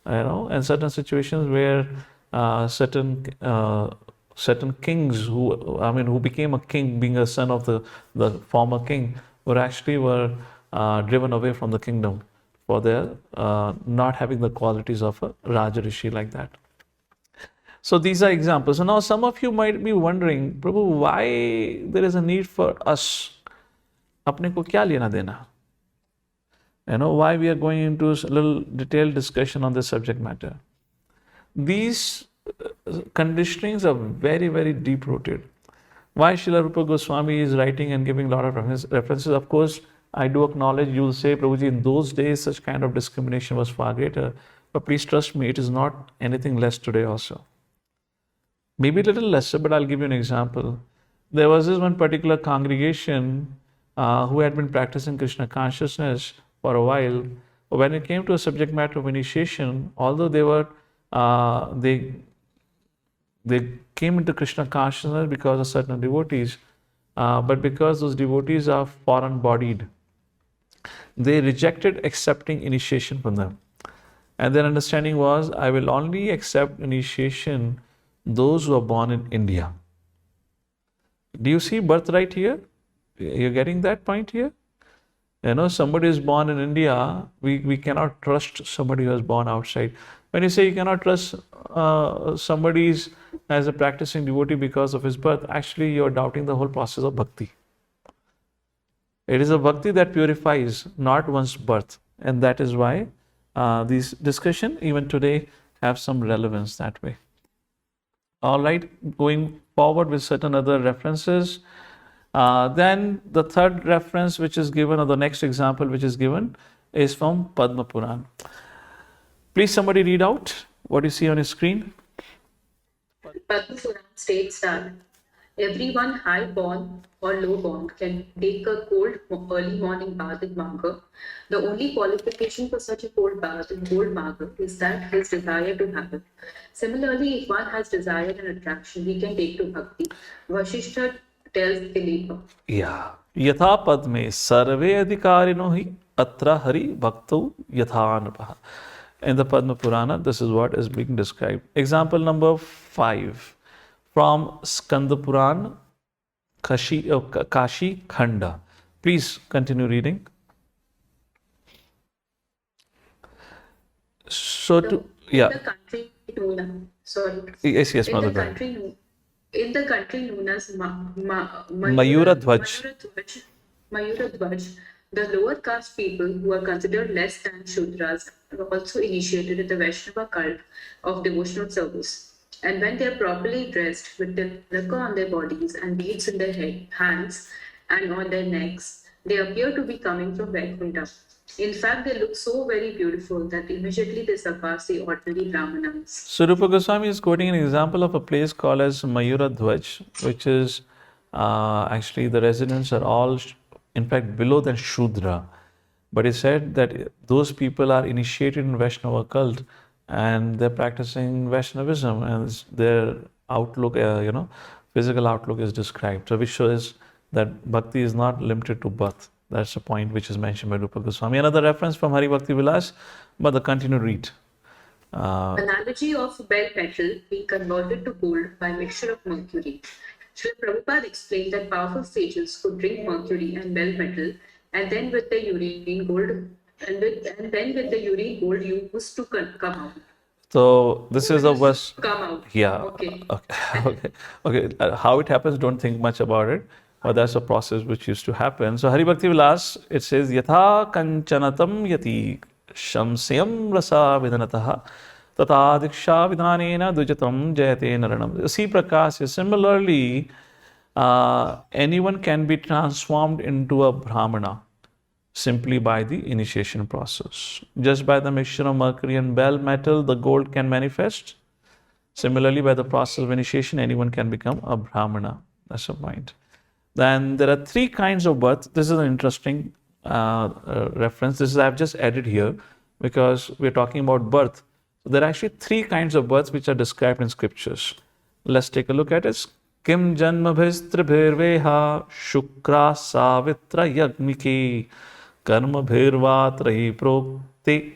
and certain situations where certain kings who became a king, being a son of the former king, were driven away from the kingdom for their not having the qualities of a Rajarishi like that. So these are examples. So now some of you might be wondering, Prabhu, why there is a need for us? Apne ko kya lena dena? Why we are going into a little detailed discussion on this subject matter. These conditionings are very, very deep-rooted. Why Srila Rupa Goswami is writing and giving a lot of references? Of course, I do acknowledge, you will say, Prabhuji, in those days, such kind of discrimination was far greater. But please trust me, it is not anything less today also. Maybe a little lesser, but I'll give you an example. There was this one particular congregation who had been practicing Krishna consciousness for a while. When it came to a subject matter of initiation, although they came into Krishna consciousness because of certain devotees, but because those devotees are foreign-bodied, they rejected accepting initiation from them. And their understanding was, I will only accept initiation those who are born in India. Do you see birthright here? You're getting that point here? Somebody is born in India, we cannot trust somebody who is born outside. When you say you cannot trust somebody as a practicing devotee because of his birth, actually you're doubting the whole process of bhakti. It is a bhakti that purifies, not one's birth. And that is why these discussion even today have some relevance that way. All right, going forward with certain other references. Then the third reference which is given, or the next example which is given, is from Padma Puran. Please somebody read out what you see on your screen. Padma Puran states that everyone high born or low born can take a cold early morning bath in Ganga. The only qualification for such a cold bath in cold Ganga is that his desire to have it. Similarly, if one has desire and attraction, he can take to bhakti. Vasishtha tells Leela. Yeah. Yatha padme sarve adhikarino hi atra hari bhakto yatha. In the Padma Purana, this is what is being described. Example number 5 from Skanda Puran, Kashi Khanda. Please continue reading. So, The, to, in yeah, the country known, sorry, yes, in Mother, the go ahead. country known, in the country known as Mayura Dhwaj. Mayura Dhwaj, the lower caste people who are considered less than Shudras are also initiated in the Vaishnava cult of devotional service. And when they are properly dressed with the tilaka on their bodies and beads in their hands and on their necks, they appear to be coming from Vaikuntha. In fact, they look so very beautiful that immediately they surpass the ordinary Brahmanas. So Rupa Goswami is quoting an example of a place called as Mayura Dhwaj, which is actually the residents are all, in fact, below than Shudra. But he said that those people are initiated in Vaishnava cult and they're practicing Vaishnavism, and their outlook, physical outlook is described. So which shows that bhakti is not limited to birth. That's the point which is mentioned by Rupa Goswami. Another reference from Hari Bhakti Vilas, but the continue read. Analogy of bell metal being converted to gold by mixture of mercury. Srila Prabhupada explained that powerful sages could drink mercury and bell metal, and then with the urine gold, used to come out. So this is a verse. Come out. Yeah. Okay. Okay. How it happens, don't think much about it. But that's a process which used to happen. So Hari Bhakti Vilas, it says, Yatha kanchanatam yati shamsayam rasa vidanataha tata diksha vidhanena dujatam jayate naranam. See, Prakash, similarly, anyone can be transformed into a Brahmana simply by the initiation process. Just by the mixture of mercury and bell metal, the gold can manifest. Similarly, by the process of initiation, anyone can become a Brahmana. That's the point. Then there are 3 kinds of birth. This is an interesting reference. This is I've just added here because we're talking about birth. So there are actually 3 kinds of births which are described in scriptures. Let's take a look at it. Kim janma bhistribhirveha shukra savitra yagnike karma bhirvatrahi prokte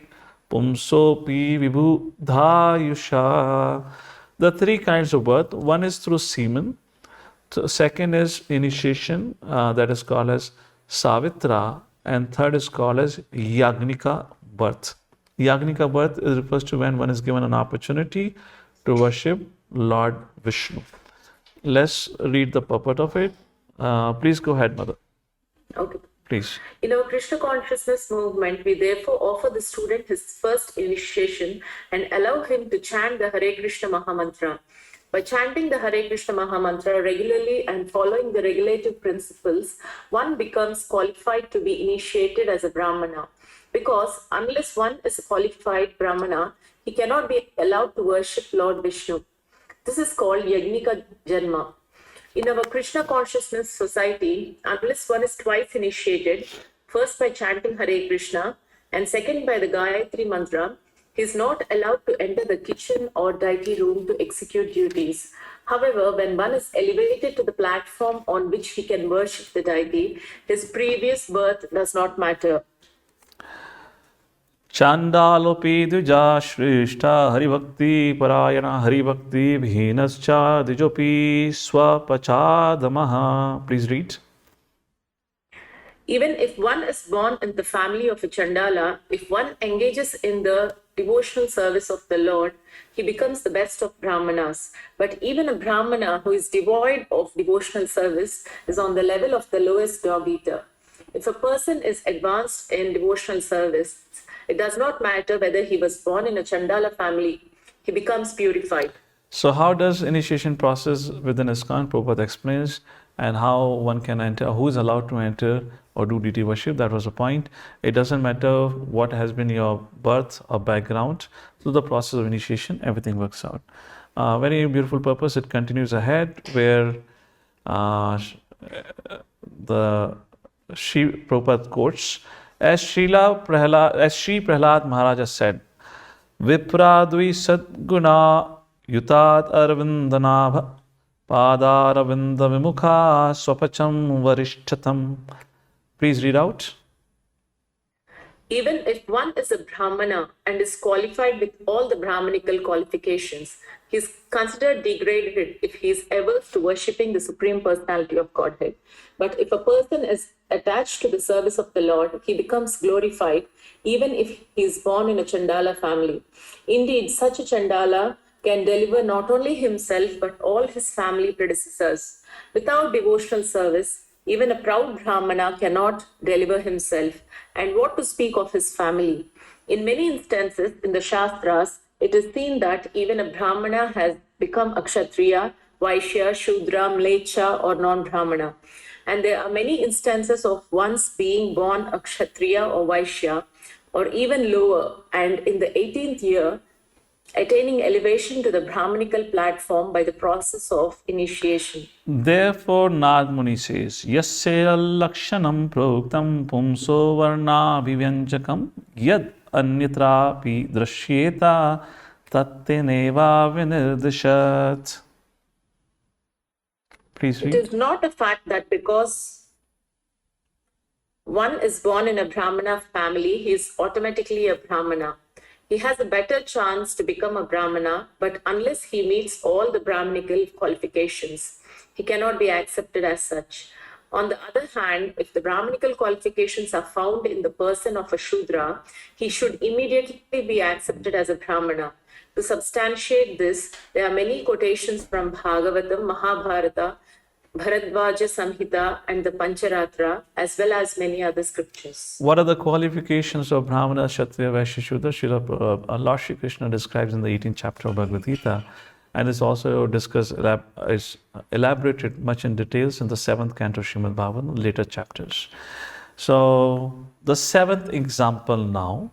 pumsopi vibhudhayusha. The 3 kinds of birth. One is through semen. So second is initiation, that is called as Savitra, and third is called as Yagnika birth. Yagnika birth refers to when one is given an opportunity to worship Lord Vishnu. Let's read the purport of it. Please go ahead, Mother. Okay. Please. In our Krishna consciousness movement, we therefore offer the student his first initiation and allow him to chant the Hare Krishna Mahamantra. By chanting the Hare Krishna Mahamantra regularly and following the regulative principles, one becomes qualified to be initiated as a Brahmana. Because unless one is a qualified Brahmana, he cannot be allowed to worship Lord Vishnu. This is called Yagnika Janma. In our Krishna consciousness society, unless one is twice initiated, first by chanting Hare Krishna and second by the Gayatri Mantra, he is not allowed to enter the kitchen or deity room to execute duties. However, when one is elevated to the platform on which he can worship the deity, his previous birth does not matter. Chandalopi dvija shrishta haribhakti parayana haribhakti bhinascha dijopi swapachadamaha. Please read. Even if one is born in the family of a Chandala, if one engages in the devotional service of the Lord, he becomes the best of Brahmanas. But even a Brahmana who is devoid of devotional service is on the level of the lowest dog eater. If a person is advanced in devotional service, it does not matter whether he was born in a Chandala family, he becomes purified. So how does initiation process within ISKCON? Prabhupada explains, and how one can enter, who is allowed to enter or do deity worship. That was the point. It doesn't matter what has been your birth or background. Through the process of initiation, everything works out. Very beautiful purpose. It continues ahead where the Sri Prabhupada quotes, as Sri Prahlad Maharaj said, Vipradvi Sadguna Yutat Arvindanabha Padaravinda vimukha swapacham varishtatam. Please read out. Even if one is a Brahmana and is qualified with all the Brahmanical qualifications, he is considered degraded if he is averse to worshipping the Supreme Personality of Godhead. But if a person is attached to the service of the Lord, he becomes glorified even if he is born in a Chandala family. Indeed, such a Chandala can deliver not only himself but all his family predecessors. Without devotional service, even a proud Brahmana cannot deliver himself, and what to speak of his family. In many instances in the Shastras, it is seen that even a Brahmana has become a Kshatriya, Vaishya, Shudra, Mlecha, or non-Brahmana. And there are many instances of once being born a Kshatriya or Vaishya, or even lower, and in the 18th year, attaining elevation to the Brahmanical platform by the process of initiation. Therefore, Nad Muni says, Yasya lakshanam proktam pumso varna vivyanjakam yad anyatrapi drashyeta tatte neva vinirdishat. Please It read. is not a fact that because one is born in a Brahmana family, he is automatically a Brahmana. He has a better chance to become a Brahmana, but unless he meets all the Brahmanical qualifications, he cannot be accepted as such. On the other hand, if the Brahmanical qualifications are found in the person of a Shudra, he should immediately be accepted as a Brahmana. To substantiate this, there are many quotations from Bhagavatam, Mahabharata, Bharadvaja Samhita, and the Pancharatra, as well as many other scriptures. What are the qualifications of Brahmana, Kshatriya, Vaishya, Shudra? Lord Shri Krishna describes in the 18th chapter of Bhagavad Gita, and is also discussed, is elaborated much in details in the 7th canto Srimad Bhagavatam, later chapters. So the 7th example now.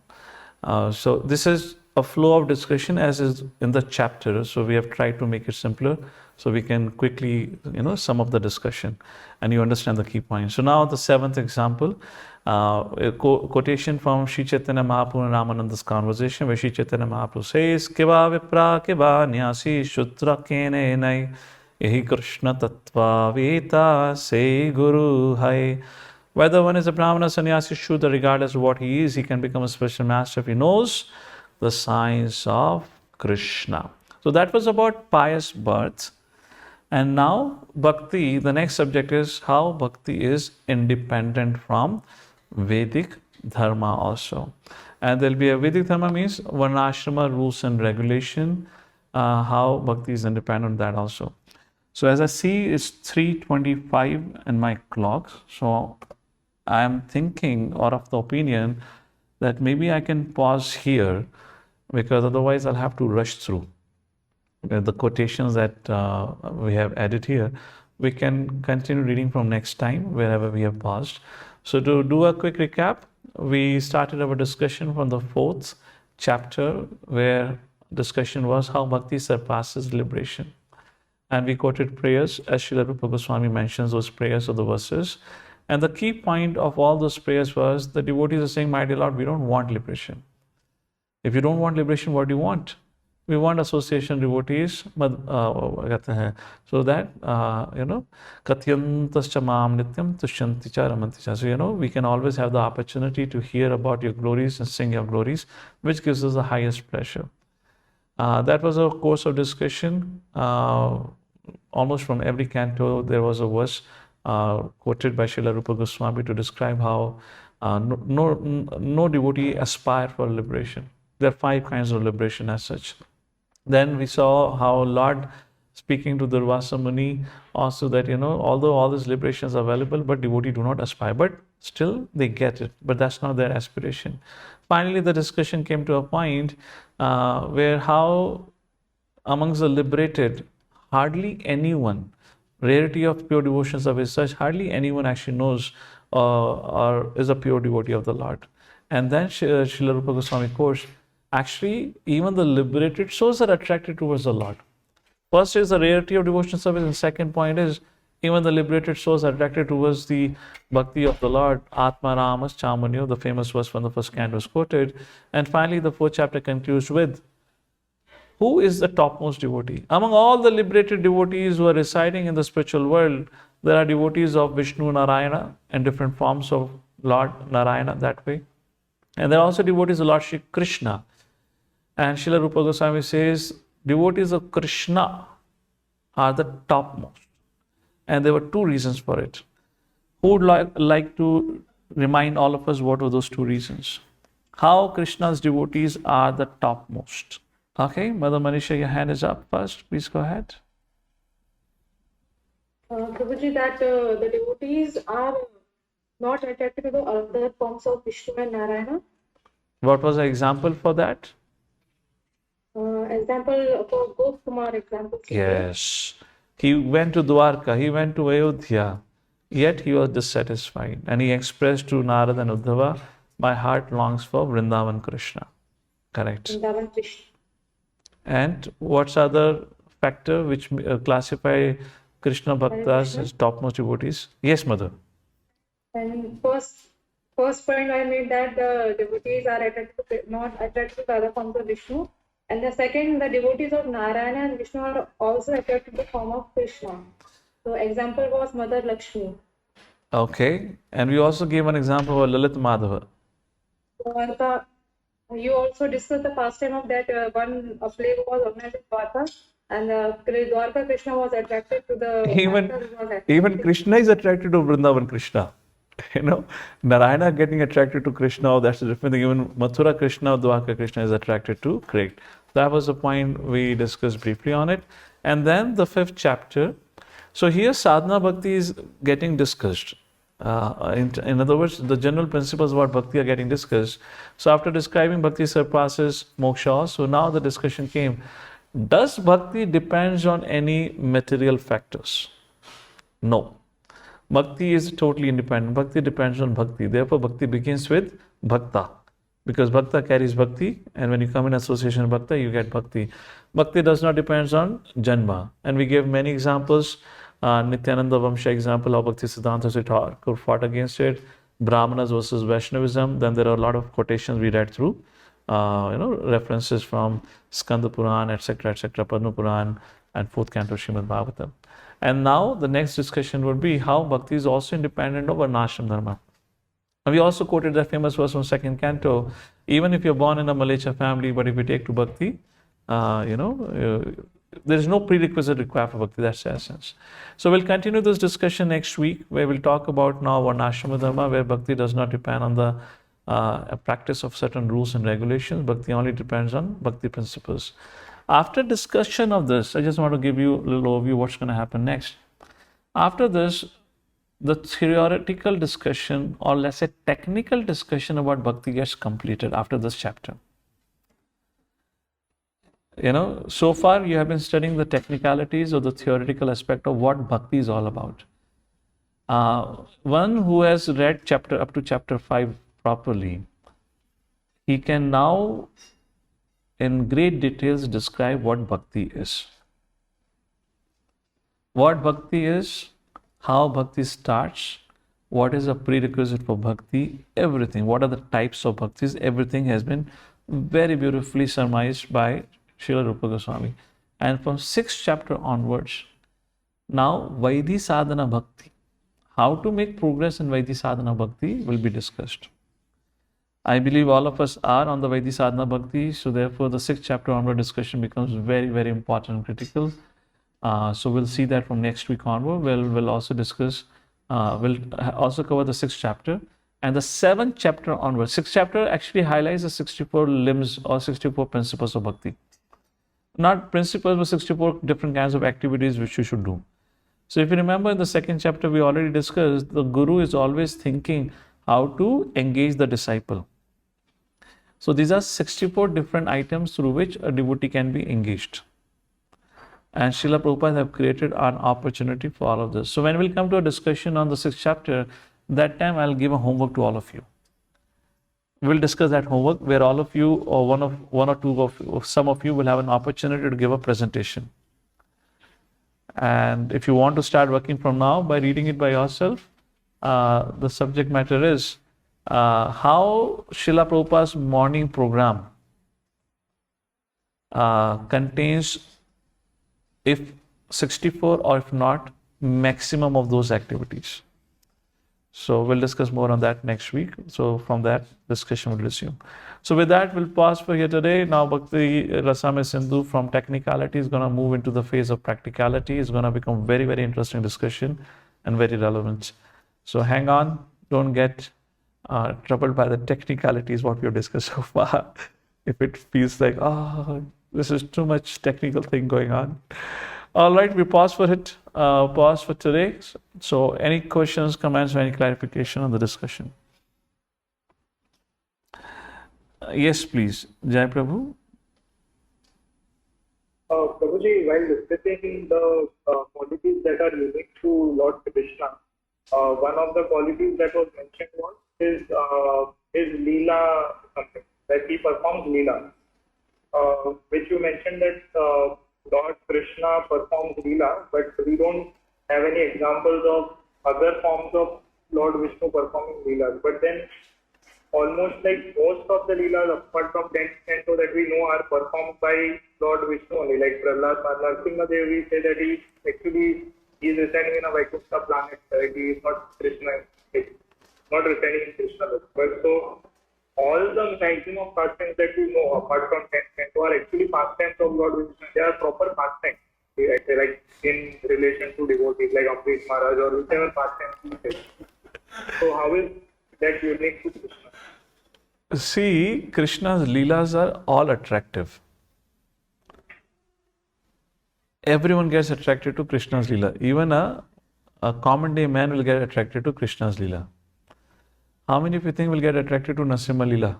So this is a flow of discussion as is in the chapter. So we have tried to make it simpler so we can quickly, sum up the discussion and you understand the key points. So now the 7th example, a quotation from Sri Chaitanya Mahaprabhu and Ramananda's conversation where Sri Chaitanya Mahaprabhu says, Kiva vipra kiva nyasi shutra kene nai yahi Krishna tattva veta se guru hai. Whether one is a Brahmana, sannyasi, Shudra, regardless of what he is, he can become a special master if he knows the science of Krishna. So that was about pious birth. And now Bhakti, the next subject is how Bhakti is independent from Vedic Dharma also. And there'll be a Vedic Dharma means Varnashrama rules and regulation, how Bhakti is independent of that also. So as I see, it's 3:25 in my clock. So I'm thinking or of the opinion that maybe I can pause here because otherwise I'll have to rush through the quotations that we have added here. We can continue reading from next time wherever we have paused. So to do a quick recap, we started our discussion from the 4th chapter where discussion was how Bhakti surpasses liberation. And we quoted prayers as Srila Rupa Goswami mentions those prayers of the verses. And the key point of all those prayers was the devotees are saying, my dear Lord, we don't want liberation. If you don't want liberation, what do you want? We want association devotees, so that, Katyantascha maam nityam tushyanti cha ramanti cha. So, we can always have the opportunity to hear about your glories and sing your glories, which gives us the highest pleasure. That was a course of discussion. Almost from every canto, there was a verse quoted by Srila Rupa Goswami to describe how no devotee aspire for liberation. There are 5 kinds of liberation as such. Then we saw how Lord speaking to Durvasa Muni also that, although all these liberations are available, but devotees do not aspire, but still they get it, but that's not their aspiration. Finally, the discussion came to a point where how amongst the liberated, hardly anyone, rarity of pure devotion service such, hardly anyone actually knows or is a pure devotee of the Lord. And then Srila Rupa Goswami quotes, actually, even the liberated souls are attracted towards the Lord. First is the rarity of devotion service, and second point is even the liberated souls are attracted towards the bhakti of the Lord. Atma Ramas Chamanyo, the famous verse from the first canto was quoted. And finally, the 4th chapter concludes with Who is the topmost devotee? Among all the liberated devotees who are residing in the spiritual world, there are devotees of Vishnu Narayana and different forms of Lord Narayana that way. And there are also devotees of Lord Shri Krishna. And Srila Rupa Goswami says, devotees of Krishna are the topmost. And there were two reasons for it. Who would like to remind all of us what were those two reasons? How Krishna's devotees are the topmost. Okay, Mother Manisha, your hand is up first. Please go ahead. Prabhuji, that the devotees are not attracted to the other forms of Vishnu and Narayana. What was the example for that? Example for Gop Kumar example. Yes. He went to Dwarka, he went to Ayodhya, yet he was dissatisfied. And he expressed to Narada and Uddhava, my heart longs for Vrindavan Krishna. Correct. Vrindavan Krishna. And what's other factor which classify Krishna Bhaktas as topmost devotees? Yes, Mother. And first point I made that the devotees are not attracted to the other forms of Vishnu. And the second, the devotees of Narayana and Vishnu are also attracted to the form of Krishna. So example was Mother Lakshmi. Okay. And we also gave an example of Lalit Madhava. Dwarka, you also discussed the pastime of that one play was organized in Dwarka, and Dwarka Krishna was attracted to the Even Krishna is attracted to Vrindavan Krishna. You know, Narayana getting attracted to Krishna, that's a different thing. Even Mathura Krishna, Dwarka Krishna is attracted to Correct. That was the point we discussed briefly on it. And then the 5th chapter. So here sadhana bhakti is getting discussed. In other words, the general principles about bhakti are getting discussed. So after describing bhakti surpasses moksha, so now the discussion came, does bhakti depends on any material factors? No. Bhakti is totally independent. Bhakti depends on bhakti. Therefore, bhakti begins with bhakta. Because bhakta carries bhakti, and when you come in association with bhakta, you get bhakti. Bhakti does not depend on janma. And we gave many examples. Nityananda Vamsha example of Bhakti Siddhanta Thakur fought against it. Brahmanas versus Vaishnavism. Then there are a lot of quotations we read through. References from Skanda Puran, etc., Padma Puran, and 4th canto Srimad Bhagavatam. And now the next discussion would be how bhakti is also independent of varnashram dharma. And we also quoted that famous verse from 2nd canto. Even if you're born in a Malecha family, but if you take to bhakti, there is no prerequisite required for bhakti. That's the essence. So we'll continue this discussion next week, where we'll talk about now varnashram dharma, where bhakti does not depend on the practice of certain rules and regulations. Bhakti only depends on bhakti principles. After discussion of this, I just want to give you a little overview what's going to happen next. After this, the theoretical discussion, or let's say technical discussion about bhakti gets completed after this chapter. So far you have been studying the technicalities or the theoretical aspect of what bhakti is all about. One who has read up to chapter 5 properly, he can now in great details describe what bhakti is. What bhakti is, how bhakti starts, what is a prerequisite for bhakti, everything. What are the types of bhaktis, everything has been very beautifully surmised by Srila Rupa Goswami. And from 6th chapter onwards, now Vaidhi Sadhana Bhakti, how to make progress in Vaidhi Sadhana Bhakti will be discussed. I believe all of us are on the Vaidhi Sadhana Bhakti, so therefore the 6th chapter onward discussion becomes very, very important and critical. So we'll see that from next week onward. We'll also discuss, we'll also cover the 6th chapter. And the 7th chapter onward, 6th chapter actually highlights the 64 limbs or 64 principles of bhakti. Not principles, but 64 different kinds of activities which you should do. So if you remember in the 2nd chapter, we already discussed, the guru is always thinking how to engage the disciple. So these are 64 different items through which a devotee can be engaged. And Srila Prabhupada have created an opportunity for all of this. So when we'll come to a discussion on the 6th chapter, that time I'll give a homework to all of you. We'll discuss that homework where all of you, or one or two of some of you will have an opportunity to give a presentation. And if you want to start working from now by reading it by yourself, the subject matter is how Srila Prabhupada's morning program contains, if 64 or if not, maximum of those activities. So we'll discuss more on that next week. So from that discussion will resume. So with that, we'll pause for here today. Now Bhakti Rasame Sindhu from technicality is going to move into the phase of practicality. It's going to become very, very interesting discussion and very relevant. So hang on. Don't get troubled by the technicalities what we've discussed so far. If it feels like, oh, this is too much technical thing going on. All right, we pause for it. Pause for today. So any questions, comments, or any clarification on the discussion? Yes, please. Jai Prabhu. Prabhuji, while discussing the qualities that are unique to Lord Krishna, one of the qualities that was mentioned was his Leela something, that he performs Leela, which you mentioned that Lord Krishna performs Leela, but we don't have any examples of other forms of Lord Vishnu performing Leela. But then almost like most of the Leelas, apart from 10 canto that we know, are performed by Lord Vishnu only. Like Prahlad Narsimha Dev, we say that he is residing in a Vaikuntha planet. He is not Krishna, not residing in Krishna. But so all the maximum pastimes that we know, apart from 10 canto, are actually pastimes of Lord Vishnu. They are proper pastimes, like in relation to devotees, like Amrish Maharaj or whichever pastimes he says. So how is that unique to Krishna? See, Krishna's Leelas are all attractive. Everyone gets attracted to Krishna's Leela. Even a common day man will get attracted to Krishna's Leela. How many of you think will get attracted to Narasimha Leela?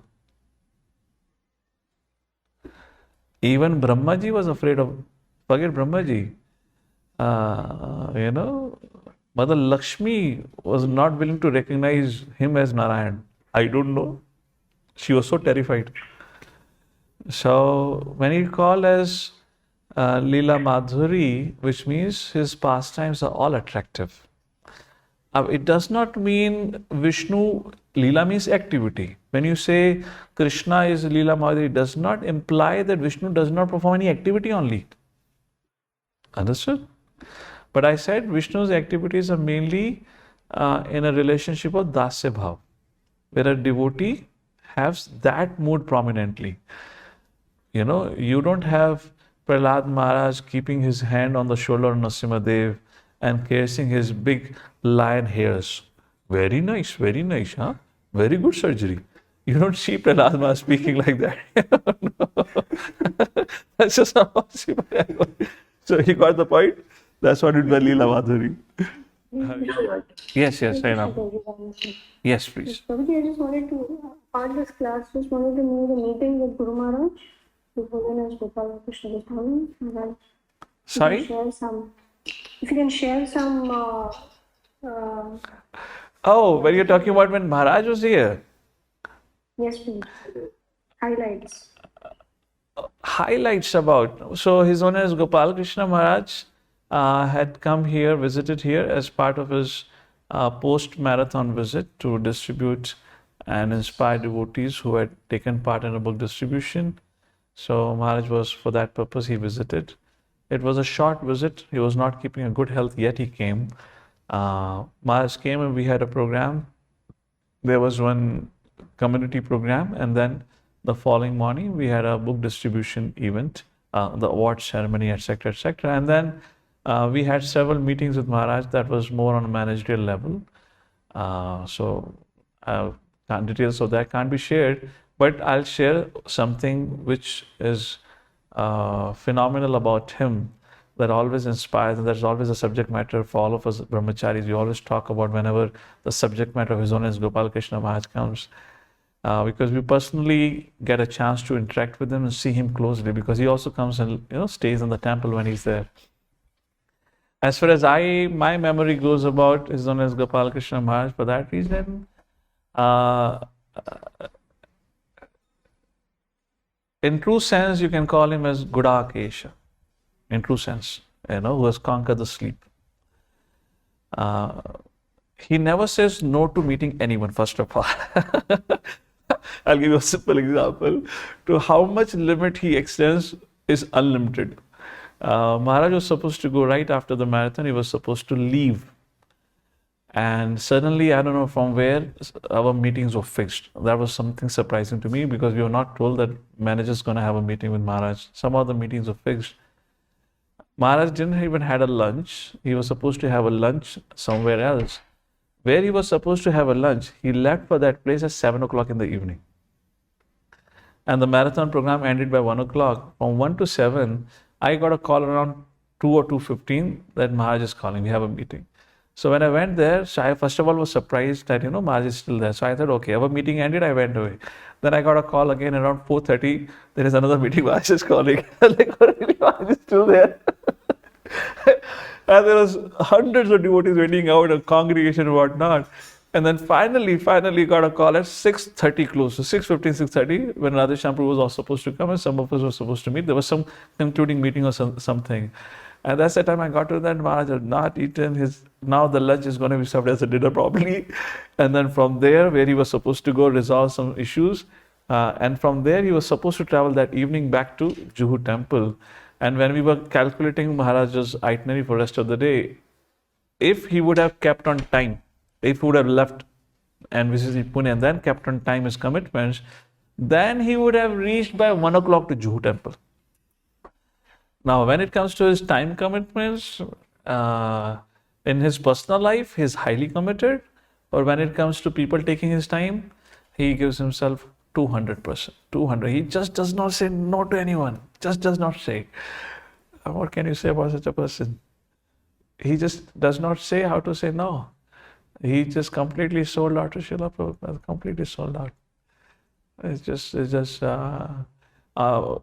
Even Brahmaji was afraid of, forget Brahmaji. Mother Lakshmi was not willing to recognize him as Narayan. I don't know. She was so terrified. So when he called as Leela Madhuri, which means his pastimes are all attractive. It does not mean Vishnu, Leela means activity. When you say Krishna is Leela Madhuri, it does not imply that Vishnu does not perform any activity only. Understood? But I said Vishnu's activities are mainly in a relationship of Dasya Bhav, where a devotee has that mood prominently. You don't have Prahlad Maharaj keeping his hand on the shoulder of Narasimha Dev and caressing his big lion hairs. Very nice, huh? Very good surgery. You don't see Prahlad Maharaj speaking like that. That's just not possible. So you got the point? That's what it was Leela Madhuri. Yes, I know. Yes, please. Prabhuji, I just wanted to, part this class, just wanted to know the meeting with Guru Maharaj, before then as Gopal Krishna Maharaj. Sorry? If you can share some Oh, when you're talking about when Maharaj was here? yes, please. Highlights. Highlights about. So His Holiness Gopal Krishna Maharaj had come here, visited here as part of his post-marathon visit to distribute and inspire devotees who had taken part in a book distribution. So Maharaj was, for that purpose, he visited. It was a short visit. He was not keeping a good health, yet he came. Maharaj came and we had a program. There was one community program, and then the following morning we had a book distribution event, the award ceremony, etc., etc. And then we had several meetings with Maharaj that was more on a managerial level. Details of that can't be shared, but I'll share something which is phenomenal about him that always inspires, and that's always a subject matter for all of us brahmacharis. We always talk about whenever the subject matter of His Holiness Gopal Krishna Maharaj comes, because we personally get a chance to interact with him and see him closely, because he also comes and stays in the temple when he's there. As far as my memory goes about His Holiness Gopal Krishna Maharaj, for that reason, in true sense, you can call him as Gudakesha. In true sense, who has conquered the sleep. He never says no to meeting anyone, first of all. I'll give you a simple example to how much limit he extends is unlimited. Maharaj was supposed to go right after the marathon. He was supposed to leave. And suddenly, I don't know from where, our meetings were fixed. That was something surprising to me because we were not told that manager is going to have a meeting with Maharaj. Some of the meetings were fixed. Maharaj didn't even had a lunch. He was supposed to have a lunch somewhere else. Where he was supposed to have a lunch, he left for that place at 7 o'clock in the evening. And the marathon program ended by 1 o'clock. From 1 to 7, I got a call around 2 or 2:15 that Maharaj is calling. We have a meeting. So when I went there, so I first of all was surprised that, Maharaj is still there. So I thought, okay, our meeting ended, I went away. Then I got a call again around 4:30. There is another meeting, Maharaj is calling. Like, really, Maharaj is still there? And there was hundreds of devotees waiting out, a congregation and whatnot. And then finally got a call at 6:30 close. So 6:15, 6:30, when Radheshyam Prabhu was all supposed to come and some of us were supposed to meet. There was some concluding meeting or something. And that's the time I got to that. Maharaj had not eaten now the lunch is going to be served as a dinner probably. And then from there, where he was supposed to go resolve some issues. And from there, he was supposed to travel that evening back to Juhu temple. And when we were calculating Maharaj's itinerary for the rest of the day, if he would have kept on time, if he would have left and visited Pune and then kept on time his commitments, then he would have reached by 1 o'clock to Juhu temple. Now, when it comes to his time commitments, in his personal life, he's highly committed. Or when it comes to people taking his time, he gives himself 200%. 200. He just does not say no to anyone. Just does not say. What can you say about such a person? He just does not say how to say no. He just completely sold out to Srila Prabhupada. Completely sold out. It's just.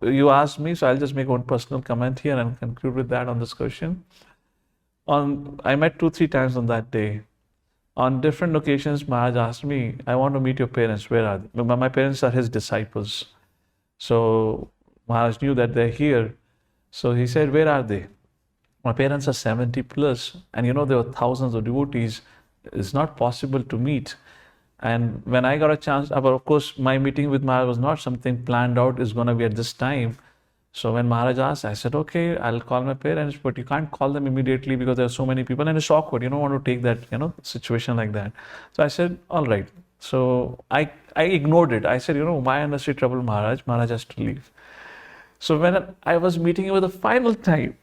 You asked me, so I'll just make one personal comment here and conclude with that on this question. I met 2-3 times on that day. On different occasions, Maharaj asked me, I want to meet your parents. Where are they? My parents are his disciples. So Maharaj knew that they're here. So he said, where are they? My parents are 70 plus. And there were thousands of devotees. It's not possible to meet. And when I got a chance, of course, my meeting with Maharaj was not something planned out, it's going to be at this time. So when Maharaj asked, I said, okay, I'll call my parents, but you can't call them immediately because there are so many people and it's awkward. You don't want to take that, situation like that. So I said, all right. So I ignored it. I said, my unnecessary trouble, Maharaj has to leave. So when I was meeting him for the final time,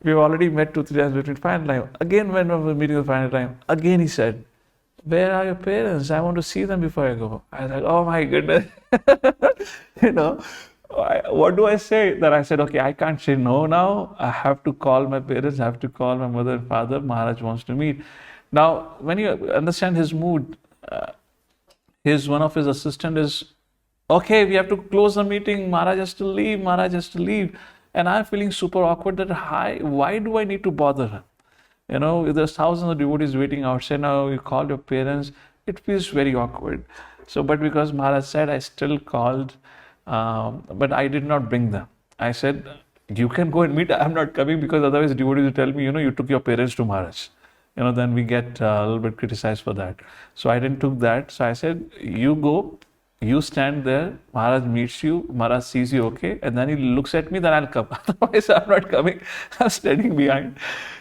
we've already met 2-3 times between final time. Again, when I was meeting the final time, again he said, where are your parents? I want to see them before I go. I was like, oh my goodness. What do I say? Then I said, okay, I can't say no now. I have to call my parents, I have to call my mother and father. Maharaj wants to meet. Now, when you understand his mood, one of his assistants is, okay, we have to close the meeting. Maharaj has to leave. And I'm feeling super awkward that, why do I need to bother? There's thousands of devotees waiting outside. Now you call your parents. It feels very awkward. So, but because Maharaj said, I still called, but I did not bring them. I said, you can go and meet. I'm not coming because otherwise devotees will tell me, you took your parents to Maharaj. Then we get a little bit criticized for that. So I didn't took that. So I said, you go, you stand there, Maharaj meets you, Maharaj sees you, okay, and then he looks at me, then I'll come. Otherwise, I'm not coming. I'm standing behind.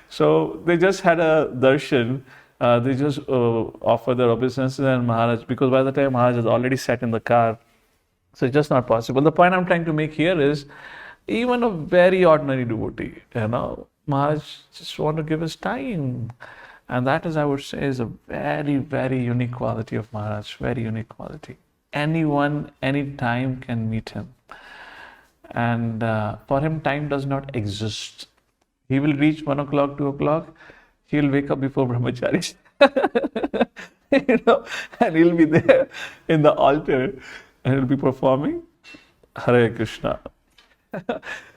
So they just had a darshan. They just offered their obeisances and Maharaj, because by the time Maharaj has already sat in the car, so it's just not possible. The point I'm trying to make here is, even a very ordinary devotee, Maharaj just want to give his time. And that is, I would say, is a very, very unique quality of Maharaj, very unique quality. Anyone, anytime can meet him. And for him, time does not exist. He will reach 1 o'clock, 2 o'clock. He'll wake up before brahmacharis. And he'll be there in the altar and he'll be performing Hare Krishna.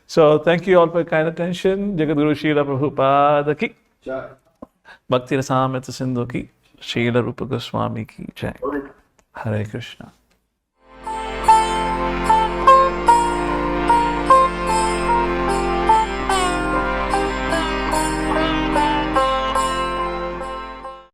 So thank you all for your kind attention. Jagadguru Srila Prabhupada ki. Bhakti Rasamrita Sindhu ki. Srila Rupa Goswami ki jai. Hare Krishna.